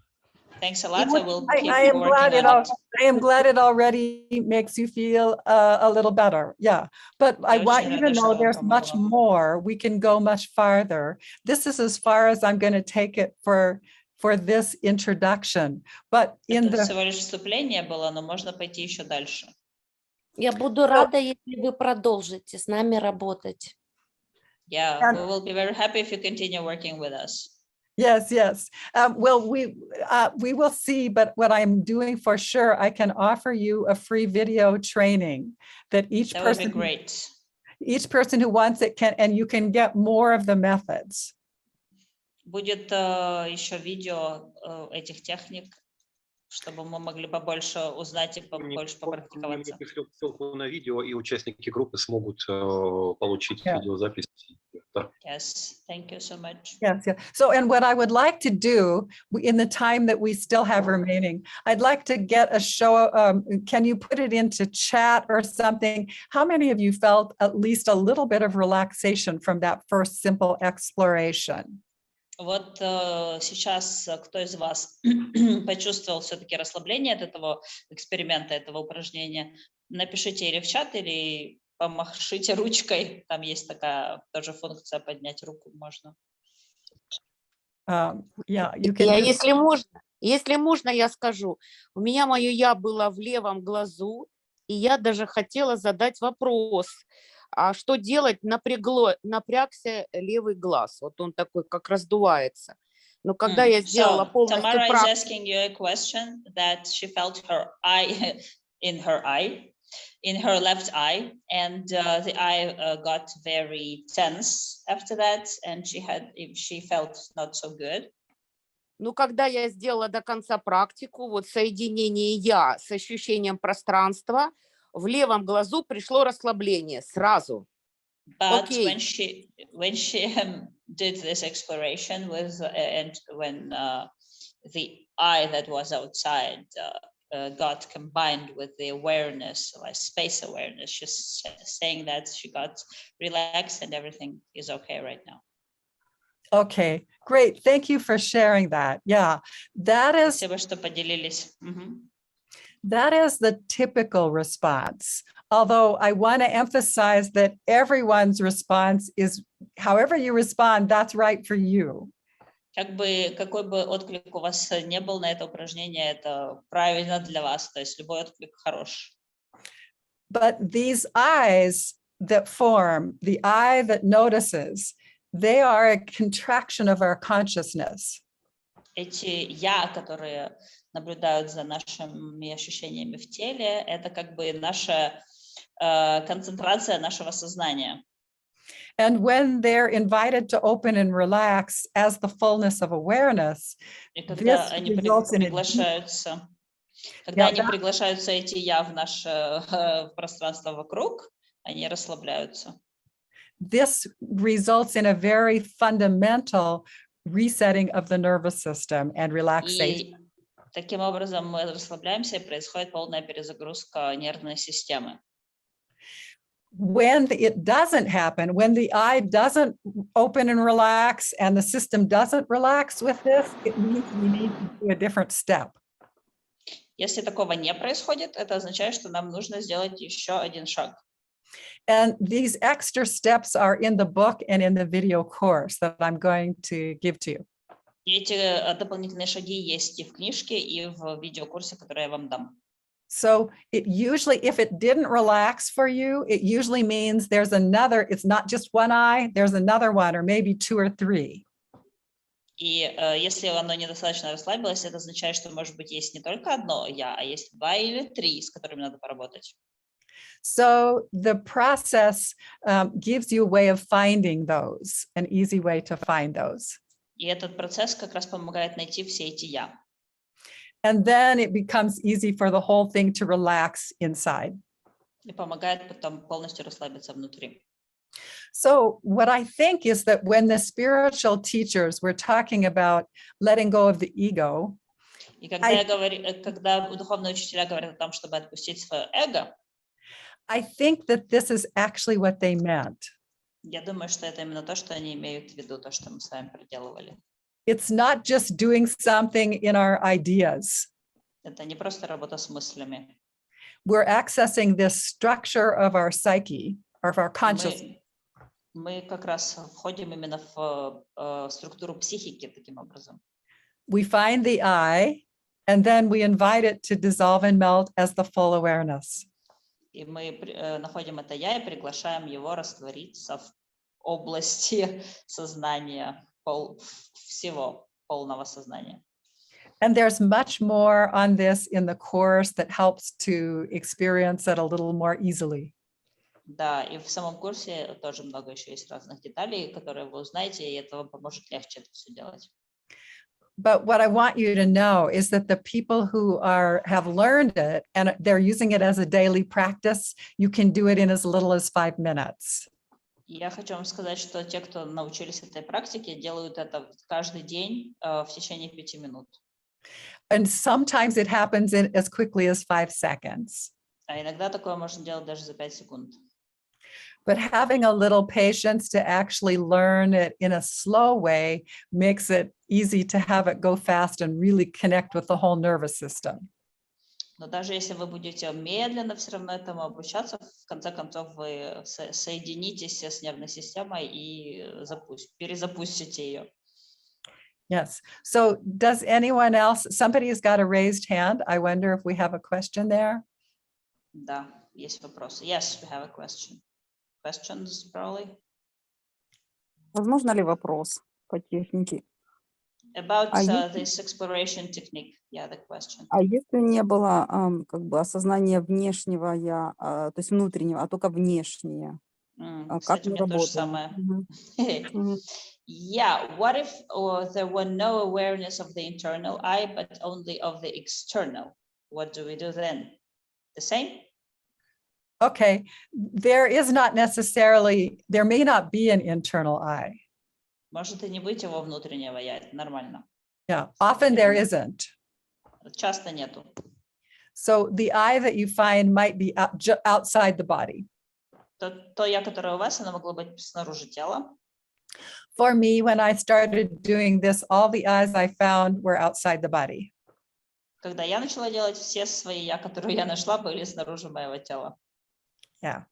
[SPEAKER 4] Thanks a lot. I will keep
[SPEAKER 2] I am glad
[SPEAKER 4] working on it.
[SPEAKER 2] I am glad it already makes you feel a little better. Yeah, but I
[SPEAKER 4] Я
[SPEAKER 2] want
[SPEAKER 4] очень
[SPEAKER 2] you
[SPEAKER 4] рада,
[SPEAKER 2] to
[SPEAKER 4] что
[SPEAKER 2] know
[SPEAKER 4] вам
[SPEAKER 2] there's much
[SPEAKER 4] помогло.
[SPEAKER 2] more. We can go much farther. This is as far as I'm going to take it for this introduction. But in
[SPEAKER 4] Это
[SPEAKER 2] the
[SPEAKER 4] всего лишь вступление было, но можно пойти еще дальше.
[SPEAKER 6] Я буду рада, если вы продолжите с нами работать.
[SPEAKER 4] Yeah, we will be very happy if you continue working with us.
[SPEAKER 2] Yes, yes. Well, we will see, but what I'm doing for sure, I can offer you a free video training that each
[SPEAKER 4] That would be
[SPEAKER 2] person
[SPEAKER 4] great.
[SPEAKER 2] who wants it can, and you can get more of the methods.
[SPEAKER 4] Будет еще видео этих техник, чтобы мы могли побольше узнать и побольше попрактиковаться.
[SPEAKER 3] Пришлю ссылку на видео, и участники группы смогут получить
[SPEAKER 2] Yeah.
[SPEAKER 3] видеозапись. Да.
[SPEAKER 4] Yes, thank you so much.
[SPEAKER 2] Yes, yeah. So, and what I would like to do in the time that we still have remaining, I'd like to get a show. Can you put it into chat or something? How many of you felt at least a little bit of relaxation from that first simple exploration?
[SPEAKER 4] Вот сейчас кто из вас почувствовал все-таки расслабление от этого эксперимента, этого упражнения? Напишите или в чат, или помашите ручкой. Там есть такая тоже функция, поднять руку можно.
[SPEAKER 2] Yeah, you can.
[SPEAKER 7] Если можно, я скажу. У меня мое «я» было в левом глазу, и я даже хотела задать вопрос. А что делать? Напрягся левый глаз. Вот он такой, как раздувается. Но когда я сделала полностью
[SPEAKER 4] Tamara is
[SPEAKER 7] практику...
[SPEAKER 4] asking you a question that she felt her eye in her left eye, and the eye got very tense after that, and she felt not so good.
[SPEAKER 7] Ну, когда я сделала до конца практику, вот соединение «я» с ощущением пространства, в левом глазу пришло расслабление сразу.
[SPEAKER 4] But
[SPEAKER 7] Okay.
[SPEAKER 4] when she did this exploration with and when the eye that was outside got combined with the awareness, like space awareness, she's saying that she got relaxed and everything is okay right now.
[SPEAKER 2] Okay, great. Thank you for sharing that. Yeah,
[SPEAKER 4] Спасибо, что поделились.
[SPEAKER 2] that is the typical response. Although I want to emphasize that everyone's response is, however you respond, that's right for you.
[SPEAKER 4] Какой бы отклик у вас не был на это упражнение, это правильно для вас, то есть любой отклик хорош.
[SPEAKER 2] But these eyes that form, the eye that notices, they are a contraction of our consciousness.
[SPEAKER 4] Эти «я», которые наблюдают за нашими ощущениями в теле, это как бы наша концентрация нашего сознания.
[SPEAKER 2] And when they're invited to open and relax as the fullness of awareness,
[SPEAKER 4] И когда
[SPEAKER 2] this
[SPEAKER 4] они
[SPEAKER 2] results in a deep,
[SPEAKER 4] приглашаются, эти «я» в наше пространство вокруг, они расслабляются.
[SPEAKER 2] this results in a very fundamental resetting of the nervous system and relaxation.
[SPEAKER 4] И таким образом мы расслабляемся, и происходит полная перезагрузка нервной системы.
[SPEAKER 2] When it doesn't happen, when the eye doesn't open and relax and the system doesn't relax with this, it means we need to do a different step.
[SPEAKER 4] Если такого не происходит, это означает, что нам нужно сделать еще один шаг.
[SPEAKER 2] And these extra steps are in the book and in the video course that I'm going to give to you.
[SPEAKER 4] И эти дополнительные шаги есть и в книжке, и в видеокурсе, который я вам дам.
[SPEAKER 2] So it usually, if it didn't relax for you, it usually means there's another, it's not just one eye, there's another one, or maybe two or three.
[SPEAKER 4] И если оно недостаточно расслабилось, это означает, что, может быть, есть не только одно «я», а есть два или три, с которыми надо поработать.
[SPEAKER 2] So the process gives you a way of finding those, an easy way to find those.
[SPEAKER 4] И этот процесс как раз помогает найти все эти «я».
[SPEAKER 2] And then it becomes easy for the whole thing to relax inside.
[SPEAKER 4] И помогает потом полностью расслабиться внутри.
[SPEAKER 2] So what I think is that when the spiritual teachers were talking about letting go of the ego,
[SPEAKER 4] И когда духовные учителя говорят о том, чтобы отпустить свое эго,
[SPEAKER 2] I think that this is actually what they meant.
[SPEAKER 4] я думаю, что это именно то, что они имеют в виду, то, что мы с вами проделывали.
[SPEAKER 2] It's not just doing something in our ideas.
[SPEAKER 4] Это не просто работа с мыслями.
[SPEAKER 2] We're accessing this structure of our psyche, of our consciousness.
[SPEAKER 4] Мы как раз входим именно в структуру психики таким образом.
[SPEAKER 2] We find the I, and then we invite it to dissolve and melt as the full awareness.
[SPEAKER 4] И мы находим это «я» и приглашаем его раствориться в области сознания, всего полного сознания.
[SPEAKER 2] And there's much more on this in the course that helps to experience it a little more easily.
[SPEAKER 4] Да, и в самом курсе тоже много еще есть разных деталей, которые вы узнаете, и это вам поможет легче это все делать.
[SPEAKER 2] But what I want you to know is that the people who have learned it and they're using it as a daily practice, you can do it in as little as 5 minutes.
[SPEAKER 4] Я хочу вам сказать, что те, кто научились этой практике, делают это каждый день в течение 5 минут.
[SPEAKER 2] And sometimes it happens in as quickly as 5 seconds.
[SPEAKER 4] А иногда такое можно делать даже за 5 секунд.
[SPEAKER 2] But having a little patience to actually learn it in a slow way makes it easy to have it go fast and really connect with the whole nervous system.
[SPEAKER 4] Но даже если вы будете медленно все равно этому обучаться, в конце концов вы соединитесь с нервной системой и перезапустите ее.
[SPEAKER 2] Yes. So does anyone else, somebody's got a raised hand. I wonder if we have a question there.
[SPEAKER 4] Да, есть вопросы. Yes, we have a question. Questions, probably?
[SPEAKER 8] Возможно ли вопрос по технике?
[SPEAKER 4] About
[SPEAKER 8] если-
[SPEAKER 4] this exploration technique. Yeah, the question.
[SPEAKER 8] А если не было как бы осознания внешнего я, то есть внутреннего, а только внешнее, как
[SPEAKER 4] Кстати,
[SPEAKER 8] мы
[SPEAKER 4] у меня то же
[SPEAKER 8] работаем?
[SPEAKER 4] самое.
[SPEAKER 8] Мгм. Мгм.
[SPEAKER 4] Yeah, what if there were no awareness of the internal I, but only of the external? What do we do then? The same?
[SPEAKER 2] Okay. There may not be an internal I.
[SPEAKER 4] Может и не быть его внутреннего я, это нормально.
[SPEAKER 2] Yeah. Often there isn't.
[SPEAKER 4] Часто нету.
[SPEAKER 2] So the I that you find might be outside the body.
[SPEAKER 4] То я, которое у вас, оно могло быть снаружи тела.
[SPEAKER 2] For me, when I started doing this, all the I's I found were outside the body.
[SPEAKER 4] Когда я начала делать, все свои я, которые я нашла, были снаружи моего тела.
[SPEAKER 2] Yeah.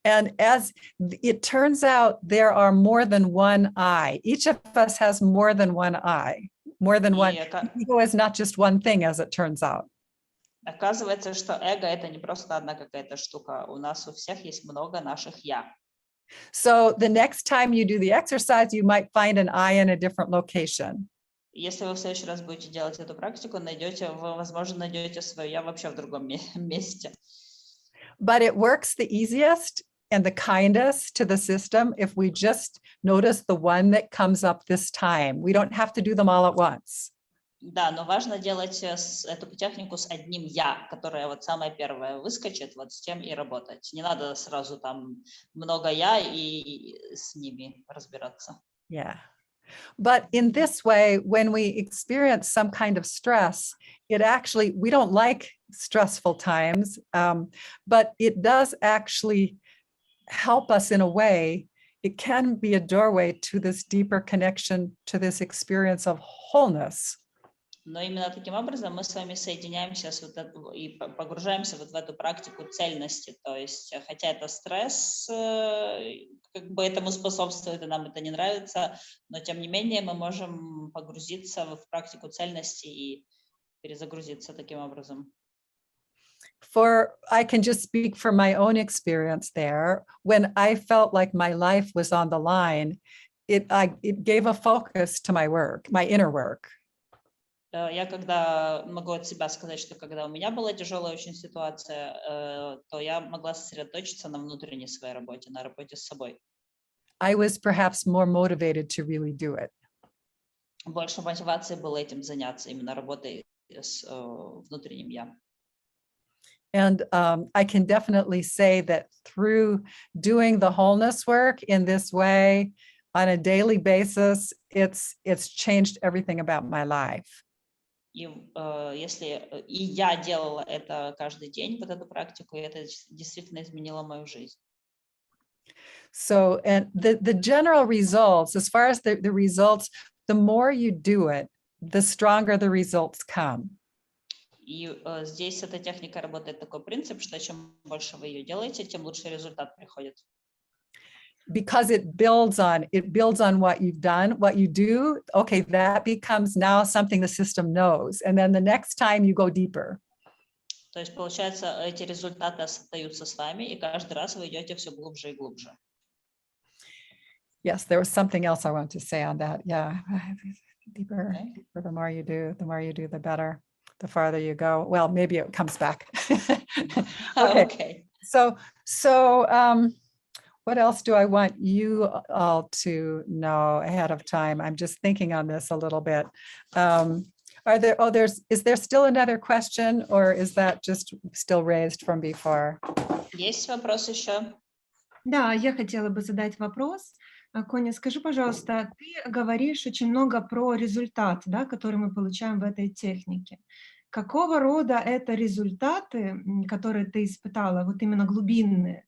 [SPEAKER 2] And as it turns out, there are more than one I. Each of us has more than one I, more than one. Ego is not just one thing, as it turns out.
[SPEAKER 4] Оказывается, что эго — это не просто одна какая-то штука. У нас у всех есть много наших я.
[SPEAKER 2] So the next time you do the exercise, you might find an I in a different location.
[SPEAKER 4] Если вы в следующий раз будете делать эту практику, вы, возможно, найдете свое я вообще в другом месте.
[SPEAKER 2] But it works the easiest and the kindest to the system if we just notice the one that comes up this time. We don't have to do them all at once.
[SPEAKER 4] Да, но важно делать эту технику с одним я, которое вот самое первое выскочит, вот с тем и работать. Не надо сразу там много я и с ними разбираться.
[SPEAKER 2] Yeah. But in this way, when we experience some kind of stress, it actually, we don't like stressful times, but it does actually help us in a way. It can be a doorway to this deeper connection, to this experience of wholeness.
[SPEAKER 4] Но именно таким образом мы с вами соединяемся и погружаемся вот в эту практику цельности. То есть, хотя это стресс, как бы этому способствует, и нам это не нравится, но тем не менее мы можем погрузиться в практику цельности и перезагрузиться таким образом.
[SPEAKER 2] I can just speak from my own experience there. When I felt like my life was on the line, it gave a focus to my work, my inner work.
[SPEAKER 4] Я когда могу от себя сказать, что когда у меня была тяжелая очень ситуация, то я могла сосредоточиться на внутренней своей работе, на работе с собой.
[SPEAKER 2] I was perhaps more motivated to really do it.
[SPEAKER 4] Больше мотивации было этим заняться, именно работой с внутренним я.
[SPEAKER 2] And I can definitely say that through doing the wholeness work in this way on a daily basis, it's changed everything about my life.
[SPEAKER 4] И если и я делала это каждый день, вот эту практику, и это действительно изменило мою жизнь.
[SPEAKER 2] So, and the general results, as far as the results, the more you do it, the stronger the results come.
[SPEAKER 4] И здесь эта техника работает такой принцип, что чем больше вы ее делаете, тем лучше результат приходит.
[SPEAKER 2] Because it builds on what you've done, what you do. Okay, that becomes now something the system knows. And then the next time you go deeper.
[SPEAKER 4] То есть, получается, эти результаты остаются с вами, и каждый раз вы идете все глубже и глубже.
[SPEAKER 2] Yes, there was something else I want to say on that. Yeah, deeper,
[SPEAKER 4] Okay.
[SPEAKER 2] deeper, the more you do, the better, the farther you go. Well, maybe it comes back. Okay.
[SPEAKER 4] Okay.
[SPEAKER 2] So what else do I want you all to know ahead of time? I'm just thinking on this a little bit. Is there still another question, or is that just still raised from before?
[SPEAKER 4] Есть вопрос еще?
[SPEAKER 9] Да, я хотела бы задать вопрос. Коня, скажи, пожалуйста, ты говоришь очень много про результат, да, который мы получаем в этой технике. Какого рода это результаты, которые ты испытала, вот именно глубинные?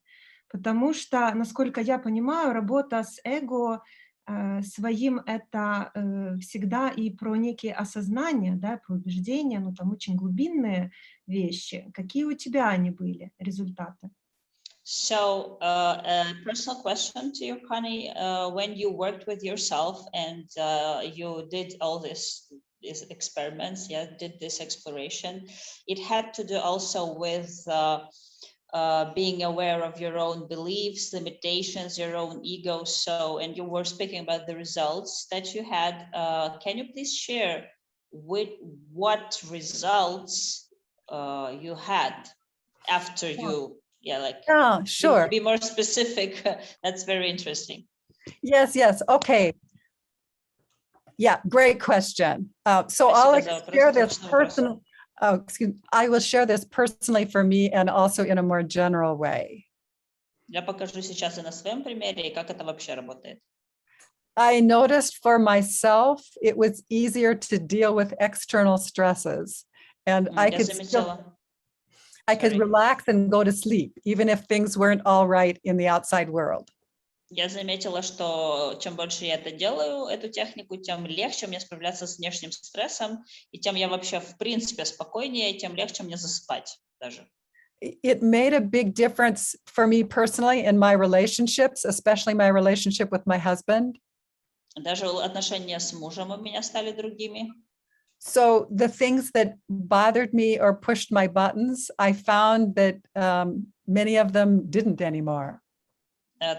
[SPEAKER 9] Потому что, насколько я понимаю, работа с эго своим — это всегда и про некие осознания, да, про убеждения, но там очень глубинные вещи. Какие у тебя они были, результаты?
[SPEAKER 4] So, a personal question to you, Connie. When you worked with yourself and you did all these experiments, did this exploration, it had to do also with being aware of your own beliefs, limitations, your own ego. So, and you were speaking about the results that you had. Can you please share what results you had after you?
[SPEAKER 2] Oh, sure.
[SPEAKER 4] Be more specific. That's very interesting.
[SPEAKER 2] Yes. Okay. Yeah, great question. So I'll share this personally. Oh, excuse me. I will share this personally for me and also in a more general way.
[SPEAKER 4] Я покажу сейчас и на своем примере, и как это вообще работает.
[SPEAKER 2] I noticed for myself, it was easier to deal with external stresses, and I could relax and go to sleep, even if things weren't all right in the outside world.
[SPEAKER 4] Я заметила, что чем больше я это делаю, эту технику, тем легче мне справляться с внешним стрессом, и тем я вообще в принципе спокойнее, тем легче мне засыпать даже.
[SPEAKER 2] It made a big difference for me personally in my relationships, especially my relationship with my husband.
[SPEAKER 4] Даже отношения с мужем у меня стали другими.
[SPEAKER 2] So the things that bothered me or pushed my buttons, I found that many of them didn't anymore.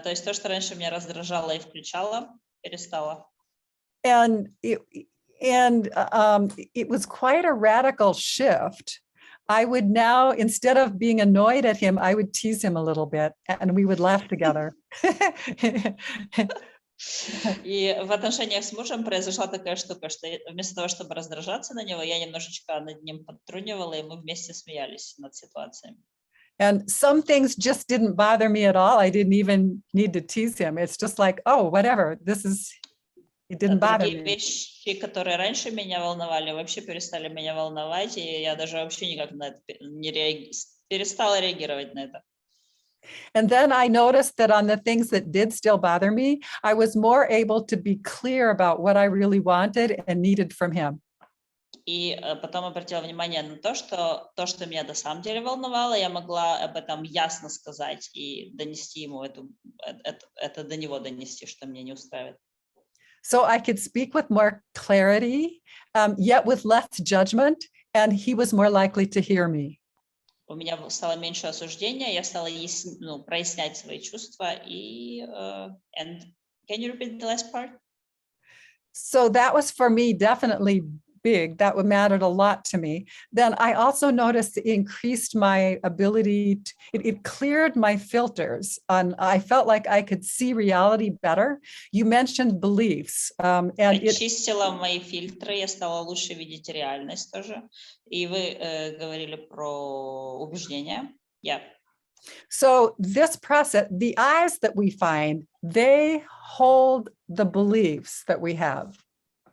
[SPEAKER 4] То есть то, что раньше меня раздражало и включало, перестало.
[SPEAKER 2] And it was quite a radical shift. I would now, instead of being annoyed at him, I would tease him a little bit and we would laugh together.
[SPEAKER 4] И в отношениях с мужем произошла такая штука, что вместо того, чтобы раздражаться на него, я немножечко над ним подтрунивала, и мы вместе смеялись над ситуациями.
[SPEAKER 2] And some things just didn't bother me at all. I didn't even need to tease him. It's just like, oh, whatever, it didn't bother me.
[SPEAKER 4] Вещи, которые раньше меня волновали, вообще перестали меня волновать, и я даже вообще никак на это перестала реагировать на это.
[SPEAKER 2] And then I noticed that on the things that did still bother me, I was more able to be clear about what I really wanted and needed from him.
[SPEAKER 4] И потом обратила внимание на то, что меня на самом деле волновало, я могла об этом ясно сказать и донести ему это до него донести, что меня не устраивает.
[SPEAKER 2] So I could speak with more clarity, yet with less judgment, and he was more likely to hear me.
[SPEAKER 4] У меня стало меньше осуждения, я стала прояснять свои чувства. And can you repeat the last part?
[SPEAKER 2] So that was for me definitely big, that mattered a lot to me. Then I also noticed it increased my ability, it cleared my filters. And I felt like I could see reality better. You mentioned beliefs. And
[SPEAKER 4] очистила мои фильтры, я стала лучше видеть реальность тоже. И вы говорили про убеждения. Yeah.
[SPEAKER 2] So this process, the eyes that we find, they hold the beliefs that we have.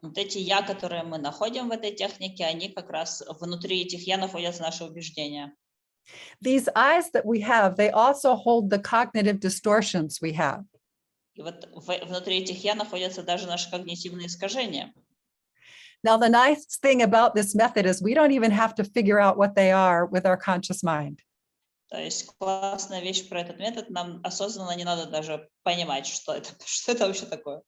[SPEAKER 4] Вот эти я, которые мы находим в этой технике, они как раз внутри этих я находятся наши убеждения.
[SPEAKER 2] These eyes that we have, they also hold the cognitive distortions we have.
[SPEAKER 4] И вот внутри этих я находятся даже наши когнитивные искажения.
[SPEAKER 2] Now, the nice thing about this method is we don't even have to figure out what they are with our conscious mind.
[SPEAKER 4] То есть классная вещь про этот метод, нам осознанно не надо даже понимать, что это вообще такое.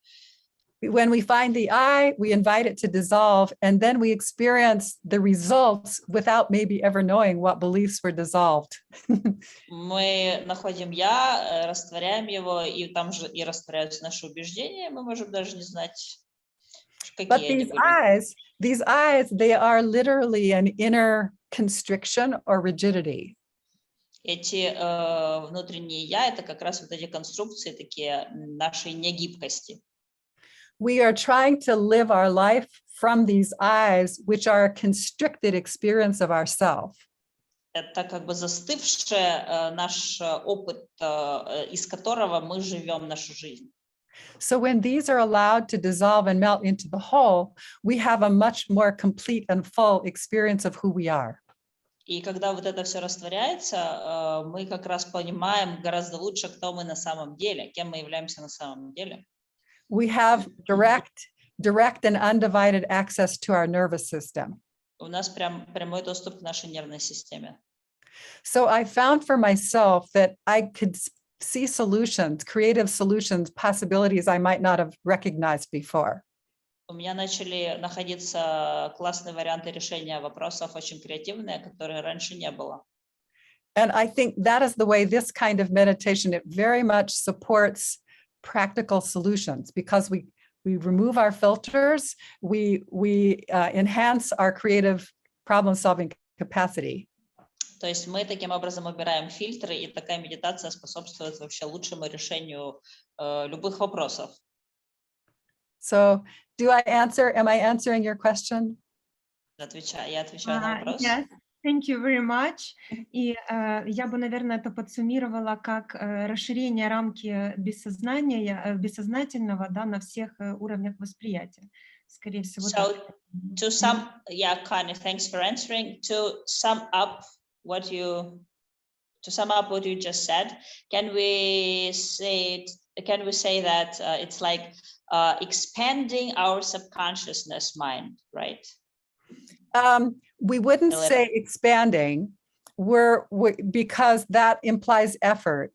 [SPEAKER 2] When we find the I, we invite it to dissolve, and then we experience the results without maybe ever knowing what beliefs were dissolved.
[SPEAKER 4] Мы находим я, растворяем его, и там же и растворяются наши убеждения, мы можем даже не знать,
[SPEAKER 2] But
[SPEAKER 4] какие они были.
[SPEAKER 2] these eyes, they are literally an inner constriction or rigidity.
[SPEAKER 4] Эти внутренние я, это как раз вот эти конструкции такие нашей негибкости.
[SPEAKER 2] We are trying to live our life from these eyes, which are a constricted experience of ourself.
[SPEAKER 4] Это как бы застывший наш опыт, из которого мы живем нашу жизнь.
[SPEAKER 2] So when these are allowed to dissolve and melt into the whole, we have a much more complete and full experience of who we are.
[SPEAKER 4] И когда вот это все растворяется, мы как раз понимаем гораздо лучше, кто мы на самом деле, кем мы являемся на самом деле.
[SPEAKER 2] We have direct and undivided access to our nervous system.
[SPEAKER 4] У нас прямой доступ к нашей нервной системе.
[SPEAKER 2] So I found for myself that I could see solutions, creative solutions, possibilities I might not have recognized before.
[SPEAKER 4] У меня начали находиться классные варианты решения вопросов, очень креативные, которые раньше не было.
[SPEAKER 2] And I think that is the way this kind of meditation, it very much supports practical solutions because we remove our filters, we enhance our creative problem-solving capacity.
[SPEAKER 4] То есть мы таким образом убираем фильтры, и такая медитация способствует вообще лучшему решению любых вопросов.
[SPEAKER 2] So am I answering your question?
[SPEAKER 4] Я отвечаю на вопрос.
[SPEAKER 9] Yes, thank you very much. И я бы, наверное, это подсуммировала как расширение рамки бессознательного, да, на всех уровнях восприятия. Скорее всего,
[SPEAKER 4] So
[SPEAKER 9] так.
[SPEAKER 4] Connie, thanks for answering. To sum up what you just said, can we say that it's like expanding our subconsciousness mind, right?
[SPEAKER 2] We wouldn't say expanding, because that implies effort.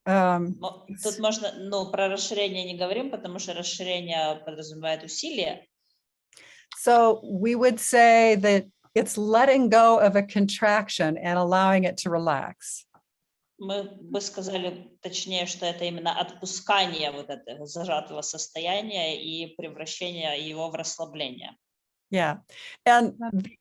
[SPEAKER 4] Тут можно, про расширение не говорим, потому что расширение подразумевает усилие.
[SPEAKER 2] So we would say that it's letting go of a contraction and allowing it to relax.
[SPEAKER 4] Мы бы сказали точнее, что это именно отпускание вот этого зажатого состояния и превращение его в расслабление.
[SPEAKER 2] Yeah. And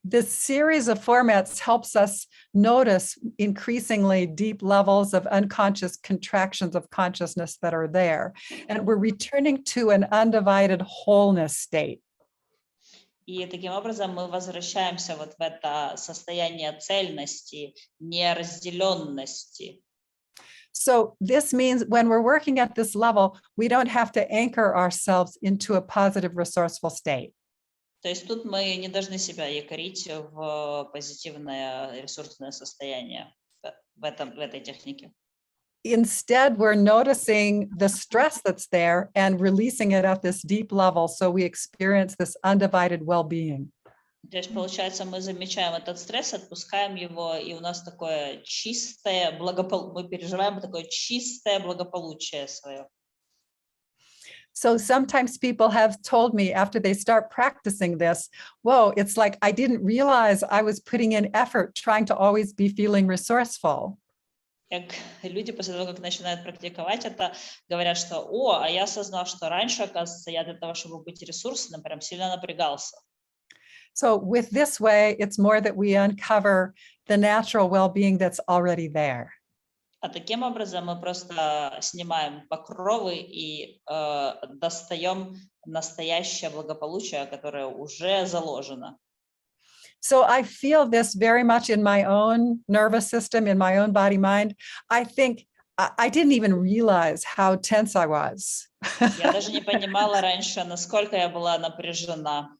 [SPEAKER 2] this series of formats helps us notice increasingly deep levels of unconscious contractions of consciousness that are there. And we're returning to an undivided wholeness state.
[SPEAKER 4] И таким образом мы возвращаемся вот в это состояние цельности, неразделенности.
[SPEAKER 2] So this means when we're working at this level, we don't have to anchor ourselves into a positive, resourceful state.
[SPEAKER 4] То есть тут мы не должны себя якорить в позитивное ресурсное состояние в этой технике.
[SPEAKER 2] Instead, we're noticing the stress that's there and releasing it at this deep level so we experience this undivided well-being.
[SPEAKER 4] То есть, получается, мы замечаем этот стресс, отпускаем его, и у нас такое чистое мы переживаем такое чистое благополучие свое.
[SPEAKER 2] So sometimes people have told me after they start practicing this, whoa, it's like I didn't realize I was putting in effort trying to always be feeling resourceful.
[SPEAKER 4] Люди после того, как начинают практиковать это, говорят, что а я осознал, что раньше, оказывается, я для того, чтобы быть ресурсным, прям сильно напрягался.
[SPEAKER 2] So with this way, it's more that we uncover the natural well-being that's already there.
[SPEAKER 4] А таким образом мы просто снимаем покровы и достаем настоящее благополучие, которое уже заложено.
[SPEAKER 2] So I feel this very much in my own nervous system, in my own body, mind. I think I didn't even realize how tense I was.
[SPEAKER 4] Я даже не понимала раньше, насколько я была напряжена.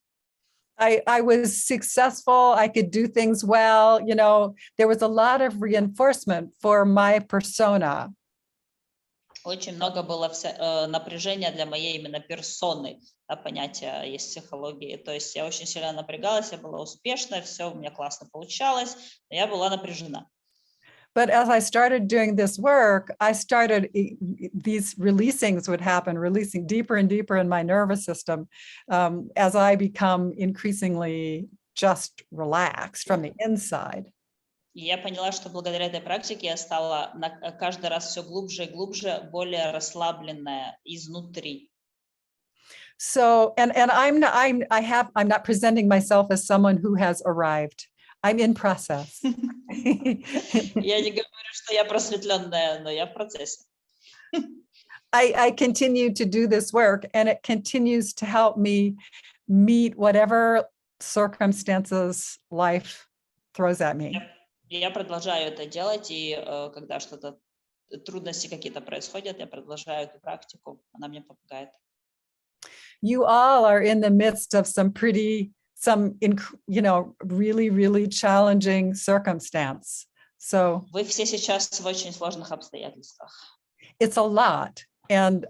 [SPEAKER 2] I was successful. I could do things well. You know, there was a lot of reinforcement for my persona.
[SPEAKER 4] Очень много было напряжения для моей именно персоны, понятия есть в психологии. То есть я очень сильно напрягалась, я была успешна, все у меня классно получалось, но я была напряжена.
[SPEAKER 2] But as I started doing this work, I started, these releasings would happen, releasing deeper and deeper in my nervous system as I become increasingly just relaxed from the inside.
[SPEAKER 4] И я поняла, что благодаря этой практике я стала каждый раз все глубже и глубже, более расслабленная изнутри.
[SPEAKER 2] So, and I'm not presenting myself as someone who has arrived. I'm in process.
[SPEAKER 4] Я не говорю, что я просветленная, но я в процессе.
[SPEAKER 2] I continue to do this work, and it continues to help me meet whatever circumstances life throws at me.
[SPEAKER 4] Я продолжаю это делать, и когда что-то, трудности какие-то происходят, я продолжаю эту практику, она мне помогает.
[SPEAKER 2] You all are in the midst of some really, really challenging circumstance. So
[SPEAKER 4] Вы все сейчас в очень сложных обстоятельствах.
[SPEAKER 2] it's a lot, and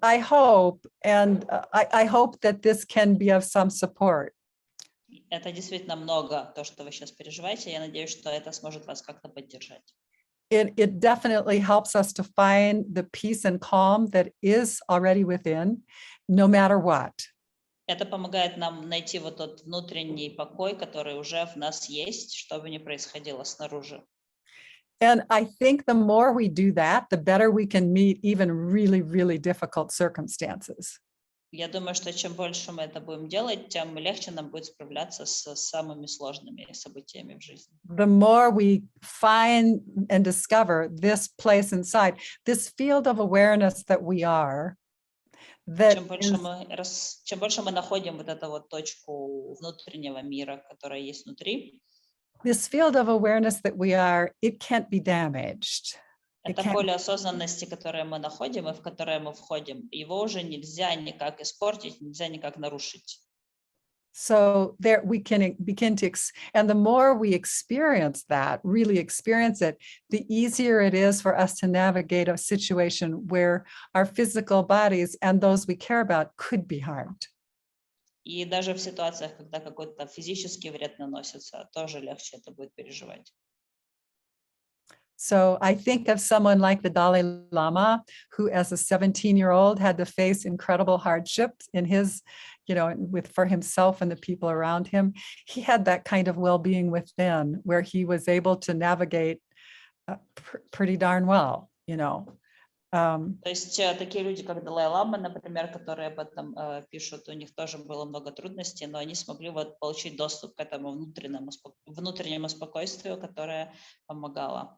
[SPEAKER 2] I hope that this can be of some support.
[SPEAKER 4] Это действительно много, то, что вы сейчас переживаете. Я надеюсь, что это сможет вас как-то поддержать.
[SPEAKER 2] It definitely helps us to find the peace and calm that is already within, no matter what.
[SPEAKER 4] Это помогает нам найти вот тот внутренний покой, который уже в нас есть, что бы ни происходило снаружи.
[SPEAKER 2] And I think the more we do that, the better we can meet even really, really difficult circumstances.
[SPEAKER 4] Я думаю, что чем больше мы это будем делать, тем легче нам будет справляться с самыми сложными событиями в жизни.
[SPEAKER 2] The more we find and discover this place inside, this field of awareness that we are, that
[SPEAKER 4] Чем больше мы находим вот эту вот точку внутреннего мира, которая есть внутри,
[SPEAKER 2] this field of awareness that we are, it can't be damaged.
[SPEAKER 4] это поле осознанности, которое мы находим и в которое мы входим. Его уже нельзя никак испортить, нельзя никак нарушить.
[SPEAKER 2] So there we can begin to, and the more we experience that, really experience it, the easier it is for us to navigate a situation where our physical bodies and those we care about could be harmed.
[SPEAKER 4] И даже в ситуациях, когда какой-то физический вред наносится, тоже легче это будет переживать.
[SPEAKER 2] So I think of someone like the Dalai Lama, who as a 17-year-old had to face incredible hardships in his, for himself and the people around him. He had that kind of well-being within, where he was able to navigate pretty darn well,
[SPEAKER 4] То есть такие люди, как Далай-Лама, например, которые об этом пишут, у них тоже было много трудностей, но они смогли вот получить доступ к этому внутреннему спокойствию, которое помогало.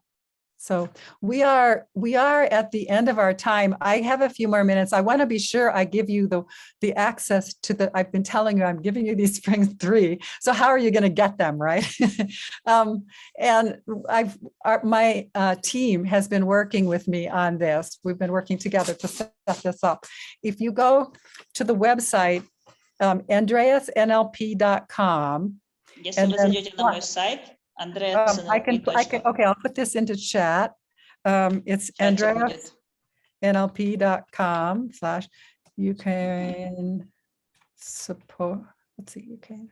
[SPEAKER 2] So we are at the end of our time. I have a few more minutes. I want to be sure I give you the access to I've been telling you, I'm giving you these Spring 3. So how are you going to get them, right? And my team has been working with me on this. We've been working together to set this up. If you go to the website, andreasnlp.com.
[SPEAKER 4] Если вы зайдете на мой сайт,
[SPEAKER 2] okay, I'll put this into chat. It's andreasnlp.com/Ukraine support. Let's see, Ukraine.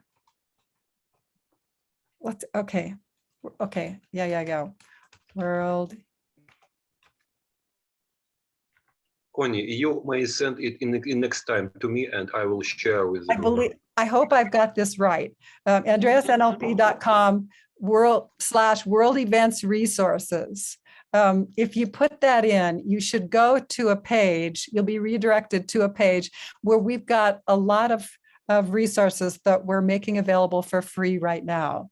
[SPEAKER 2] Okay. Yeah. World.
[SPEAKER 3] Connie, you may send it in next time to me, and I will share with you.
[SPEAKER 2] I hope I've got this right. andreasnlp.com /world events resources. If you put that in, you should go to a page, you'll be redirected to a page where we've got a lot of of resources that we're making available for free right now.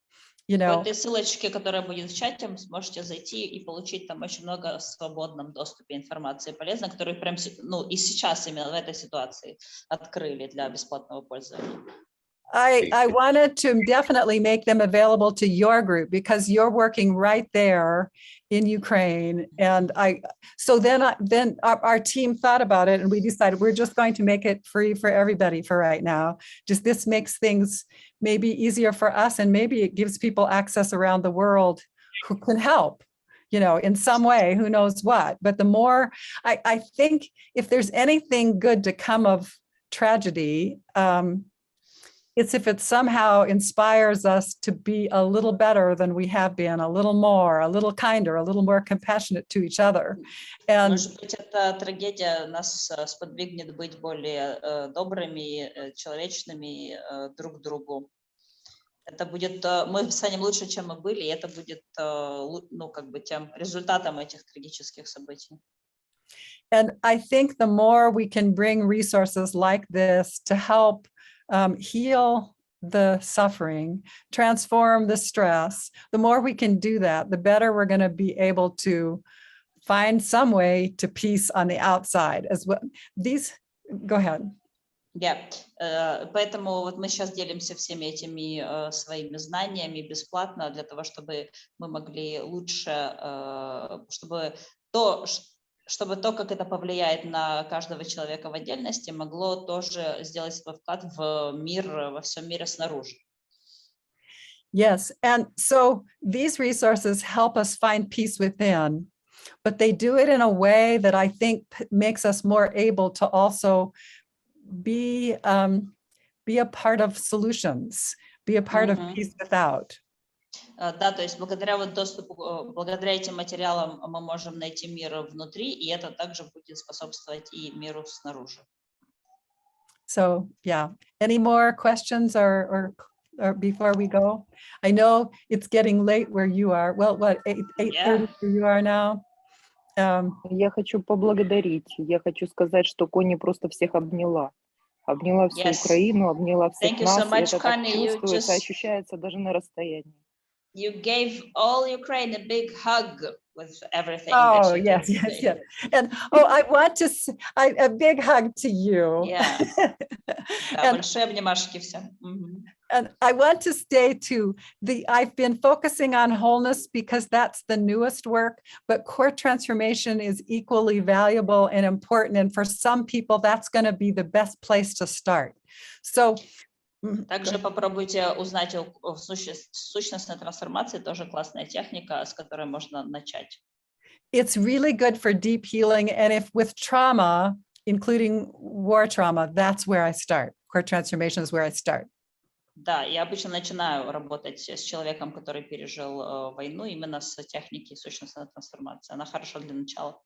[SPEAKER 2] You
[SPEAKER 4] По
[SPEAKER 2] know,
[SPEAKER 4] этой ссылочке, которая будет в чате, вы сможете зайти и получить там очень много в свободном доступе информации полезной, которую прям, ну, и сейчас именно в этой ситуации открыли для бесплатного пользования.
[SPEAKER 2] I wanted to definitely make them available to your group because you're working right there in Ukraine. And so then our team thought about it and we decided we're just going to make it free for everybody for right now. Just this makes things maybe easier for us and maybe it gives people access around the world who can help, you know, in some way, who knows what. But the more, I think if there's anything good to come of tragedy, it's if it somehow inspires us to be a little better than we have been, a little more, a little kinder, a little more compassionate to each other. And
[SPEAKER 4] Может быть, эта трагедия нас сподвигнет быть более добрыми, человечными друг к другу. Это будет, мы станем лучше, чем мы были, и это будет, ну, как бы тем результатом этих трагических событий.
[SPEAKER 2] And I think the more we can bring resources like this to help heal the suffering, transform the stress, the more we can do that, the better we're going to be able to find some way to peace on the outside as well. Go ahead.
[SPEAKER 4] Yeah. Поэтому вот мы сейчас делимся всеми этими своими знаниями бесплатно для того, чтобы мы могли лучше, чтобы то, как это повлияет на каждого человека в отдельности, могло тоже сделать свой вклад в мир, во всем мире снаружи.
[SPEAKER 2] Yes, and so these resources help us find peace within, but they do it in a way that I think makes us more able to also be a part of solutions, be a part of peace without.
[SPEAKER 4] Да, то есть благодаря вот доступу, благодаря этим материалам мы можем найти мир внутри, и это также будет способствовать и миру снаружи.
[SPEAKER 2] So, yeah. Any more questions or before we go? I know it's getting late where you are. Well, what, 8:30 where you are now?
[SPEAKER 1] Я хочу поблагодарить. Я хочу сказать, что Кони просто всех обняла. Обняла всю Украину, обняла всех нас.
[SPEAKER 4] So much,
[SPEAKER 1] это так
[SPEAKER 4] Connie.
[SPEAKER 1] чувствуется, ощущается даже на расстоянии.
[SPEAKER 4] You gave all Ukraine a big hug with everything.
[SPEAKER 2] Oh,
[SPEAKER 4] that you
[SPEAKER 2] yes,
[SPEAKER 4] did
[SPEAKER 2] yes,
[SPEAKER 4] today.
[SPEAKER 2] yes. And I want to a big hug to you.
[SPEAKER 4] Yeah.
[SPEAKER 2] And,
[SPEAKER 4] большие обнимашки всем.
[SPEAKER 2] and I want to stay to I've been focusing on wholeness because that's the newest work, but core transformation is equally valuable and important. And for some people, that's going to be the best place to start. So
[SPEAKER 4] также попробуйте узнать о сущностной трансформации, тоже классная техника, с которой можно начать.
[SPEAKER 2] It's really good for deep healing. And if with trauma, including war trauma, that's where I start. Core transformation is where I start.
[SPEAKER 4] Да, я обычно начинаю работать с человеком, который пережил войну, именно с техники сущностной трансформации. Она хорошо для начала.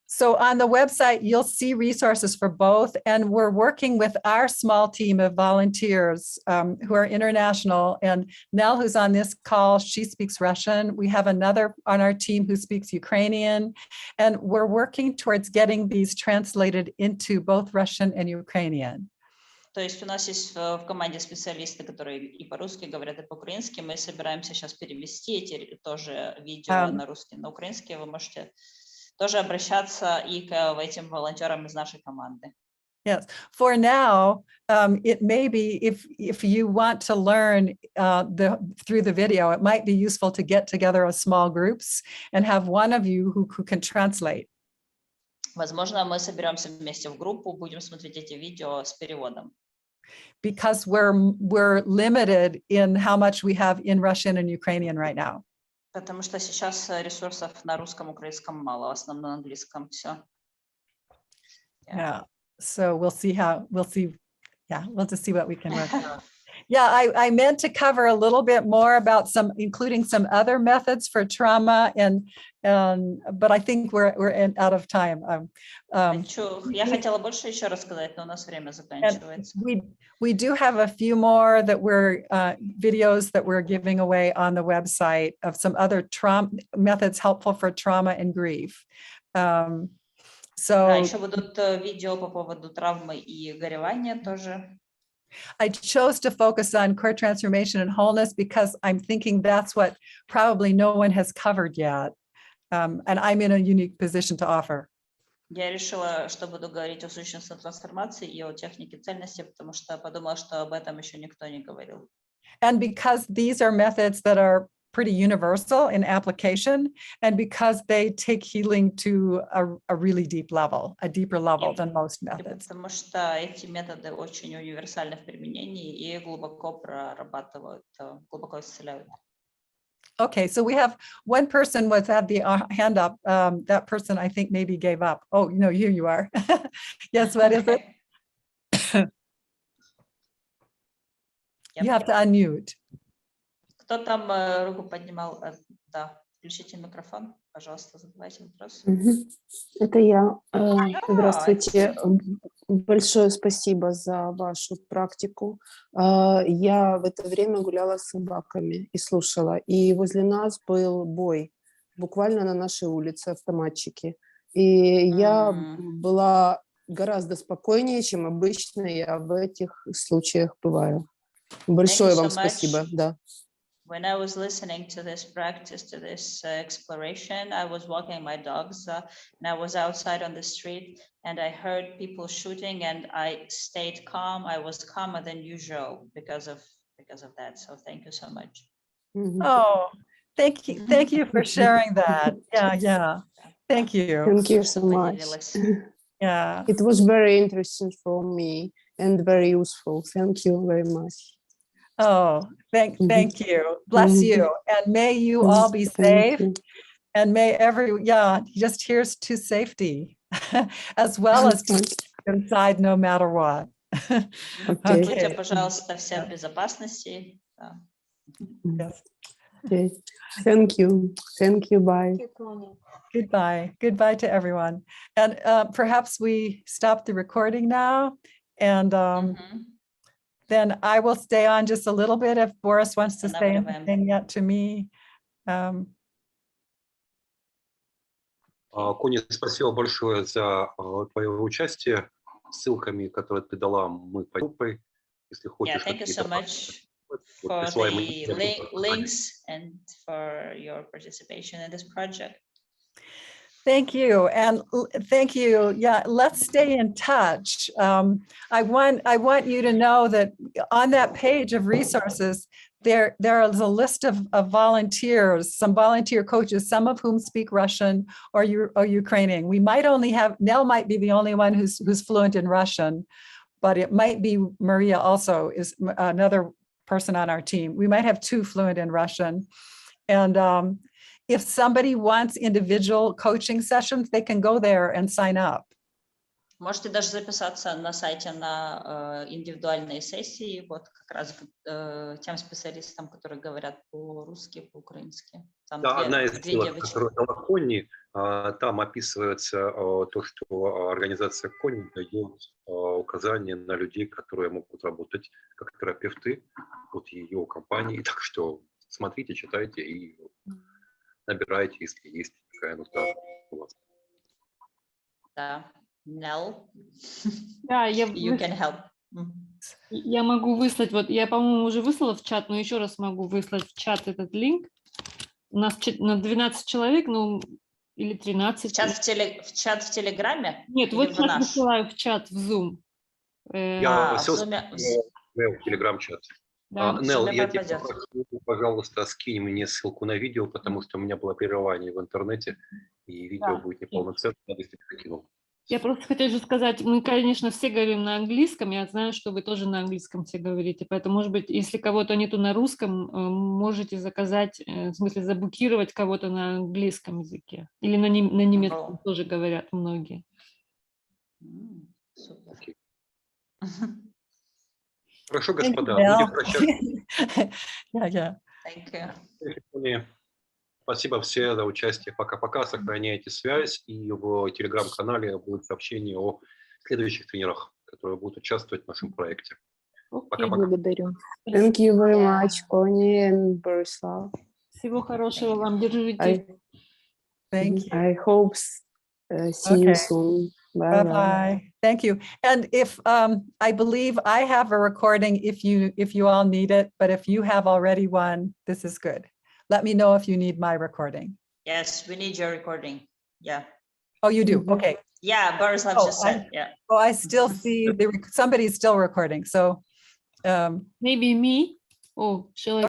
[SPEAKER 2] So on the website, you'll see resources for both. And we're working with our small team of volunteers who are international. And Nell, who's on this call, she speaks Russian. We have another on our team who speaks Ukrainian. And we're working towards getting these translated into both Russian and Ukrainian.
[SPEAKER 4] То есть у нас есть в команде специалисты, которые и по-русски говорят, и по-украински. Мы собираемся сейчас перевести эти тоже видео на русский, на украинский. Вы можете тоже обращаться и к этим волонтерам из нашей команды.
[SPEAKER 2] Yes, for now, it may be if you want to learn through the video, it might be useful to get together as small groups and have one of you who can translate.
[SPEAKER 4] Возможно, мы соберемся вместе в группу, будем смотреть эти видео с переводом.
[SPEAKER 2] Because we're limited in how much we have in Russian and Ukrainian right now.
[SPEAKER 4] Потому что сейчас ресурсов на русском, украинском мало, в основном на английском все.
[SPEAKER 2] Yeah. So we'll see. We'll just see what we can work out. Yeah, I meant to cover a little bit more about including some other methods for trauma, but I think we're out of time.
[SPEAKER 4] Я хотела больше еще рассказать, но у нас время заканчивается.
[SPEAKER 2] We do have a few more videos that we're giving away on the website of some other trauma methods helpful for trauma and grief.
[SPEAKER 4] Да, еще будут видео по поводу травмы и горевания тоже.
[SPEAKER 2] I chose to focus on core transformation and wholeness because I'm thinking that's what probably no one has covered yet. And I'm in a unique position to offer.
[SPEAKER 4] Я решила, что буду говорить о сущностной трансформации и о технике цельности, потому что подумала, что об этом еще никто не говорил.
[SPEAKER 2] And because these are methods that are pretty universal in application, and because they take healing to a really deep level, a deeper level than most methods.
[SPEAKER 4] Потому что эти методы очень универсальны в применении и глубоко прорабатывают, глубоко исцеляют.
[SPEAKER 2] Okay, so we have one person was had the hand up. That person I think maybe gave up. Oh, no, here you are. Yes, what is it? You have to unmute.
[SPEAKER 4] Кто там руку поднимал? Да, включите микрофон, пожалуйста, задавайте вопрос.
[SPEAKER 10] Это я. Здравствуйте. Большое спасибо за вашу практику. Я в это время гуляла с собаками и слушала. И возле нас был бой, буквально на нашей улице, автоматчики. И я была гораздо спокойнее, чем обычно я в этих случаях бываю. Большое вам спасибо. Да.
[SPEAKER 4] When I was listening to this practice, to this exploration, I was walking my dogs and I was outside on the street and I heard people shooting and I stayed calm. I was calmer than usual because of that. So thank you so much.
[SPEAKER 2] Oh, thank you. Thank you for sharing that. Yeah. Thank you.
[SPEAKER 10] Thank you so much.
[SPEAKER 2] Yeah.
[SPEAKER 10] It was very interesting for me and very useful. Thank you very much.
[SPEAKER 2] Oh, thank you. Bless you. And may you all be safe. And may just here's to safety as well as inside no matter what.
[SPEAKER 4] Будьте, пожалуйста, все в безопасности.
[SPEAKER 2] Yes.
[SPEAKER 10] Okay. Thank you. Thank you. Bye.
[SPEAKER 2] Goodbye. Goodbye to everyone. And perhaps we stop the recording now. And then I will stay on just a little bit if Boris wants to say anything yet to me.
[SPEAKER 3] Коня, спасибо большое за твое участие. Ссылками, которые ты дала, мы по группе. Если хочешь,
[SPEAKER 4] thank you so much for the links and for your participation in this project.
[SPEAKER 2] Thank you. And thank you. Yeah, let's stay in touch. I want you to know that on that page of resources, there is a list of volunteers, some volunteer coaches, some of whom speak Russian or Ukrainian. We might only have, Nell might be the only one who's fluent in Russian, but it might be Maria also is another person on our team. We might have two fluent in Russian. And if somebody wants individual coaching sessions, they can go there and sign up.
[SPEAKER 4] Можете даже записаться на сайте на индивидуальные сессии, вот как раз тем специалистам, которые говорят по-русски, по-украински.
[SPEAKER 3] Да, одна из ссылок, которую дала Конни, там описывается то, что организация Конни дает указания на людей, которые могут работать как терапевты от ее компании. Так что смотрите, читайте и набирайте, если есть такая нужда у вас.
[SPEAKER 4] Да. Nell,
[SPEAKER 11] да,
[SPEAKER 4] you can help.
[SPEAKER 11] Я могу выслать, вот я, по-моему, уже выслала в чат, но еще раз могу выслать в чат этот линк. У нас на 12 человек, ну, или 13.
[SPEAKER 4] В чат в Телеграме?
[SPEAKER 11] Нет, вот сейчас высылаю в чат, в Zoom.
[SPEAKER 3] Я все в Телеграм-чат.
[SPEAKER 11] Да.
[SPEAKER 3] Нелл, я тебя прошу, пожалуйста, скинь мне ссылку на видео, потому что у меня было прерывание в интернете, и видео будет неполноценным, если ты кинул.
[SPEAKER 11] Я просто хотела же сказать, мы, конечно, все говорим на английском, я знаю, что вы тоже на английском все говорите, поэтому, может быть, если кого-то нету на русском, можете заказать, в смысле, заблокировать кого-то на английском языке. Или на немецком тоже говорят многие.
[SPEAKER 4] Супер.
[SPEAKER 3] Хорошо, господа. Будем прощаться. Спасибо всем за участие. Пока-пока. Сохраняйте связь. И в телеграм-канале будет сообщение о следующих тренерах, которые будут участвовать в нашем проекте. Пока-пока.
[SPEAKER 1] Благодарю.
[SPEAKER 10] Thank you very much, Connie and Borislav.
[SPEAKER 11] Всего хорошего вам. Держитесь.
[SPEAKER 2] Thank you.
[SPEAKER 10] I hope see you soon. Bye-bye.
[SPEAKER 2] Bye-bye. Thank you. And if, I believe I have a recording if you all need it, but if you have already one, this is good. Let me know if you need my recording.
[SPEAKER 4] Yes, we need your recording. Yeah.
[SPEAKER 2] Oh, you do?
[SPEAKER 10] Mhm.
[SPEAKER 2] Okay.
[SPEAKER 4] Yeah, Borislav
[SPEAKER 2] Oh,
[SPEAKER 4] just said, yeah.
[SPEAKER 2] Oh, I still see, somebody's still recording, so,
[SPEAKER 11] Maybe me? Oh, shall I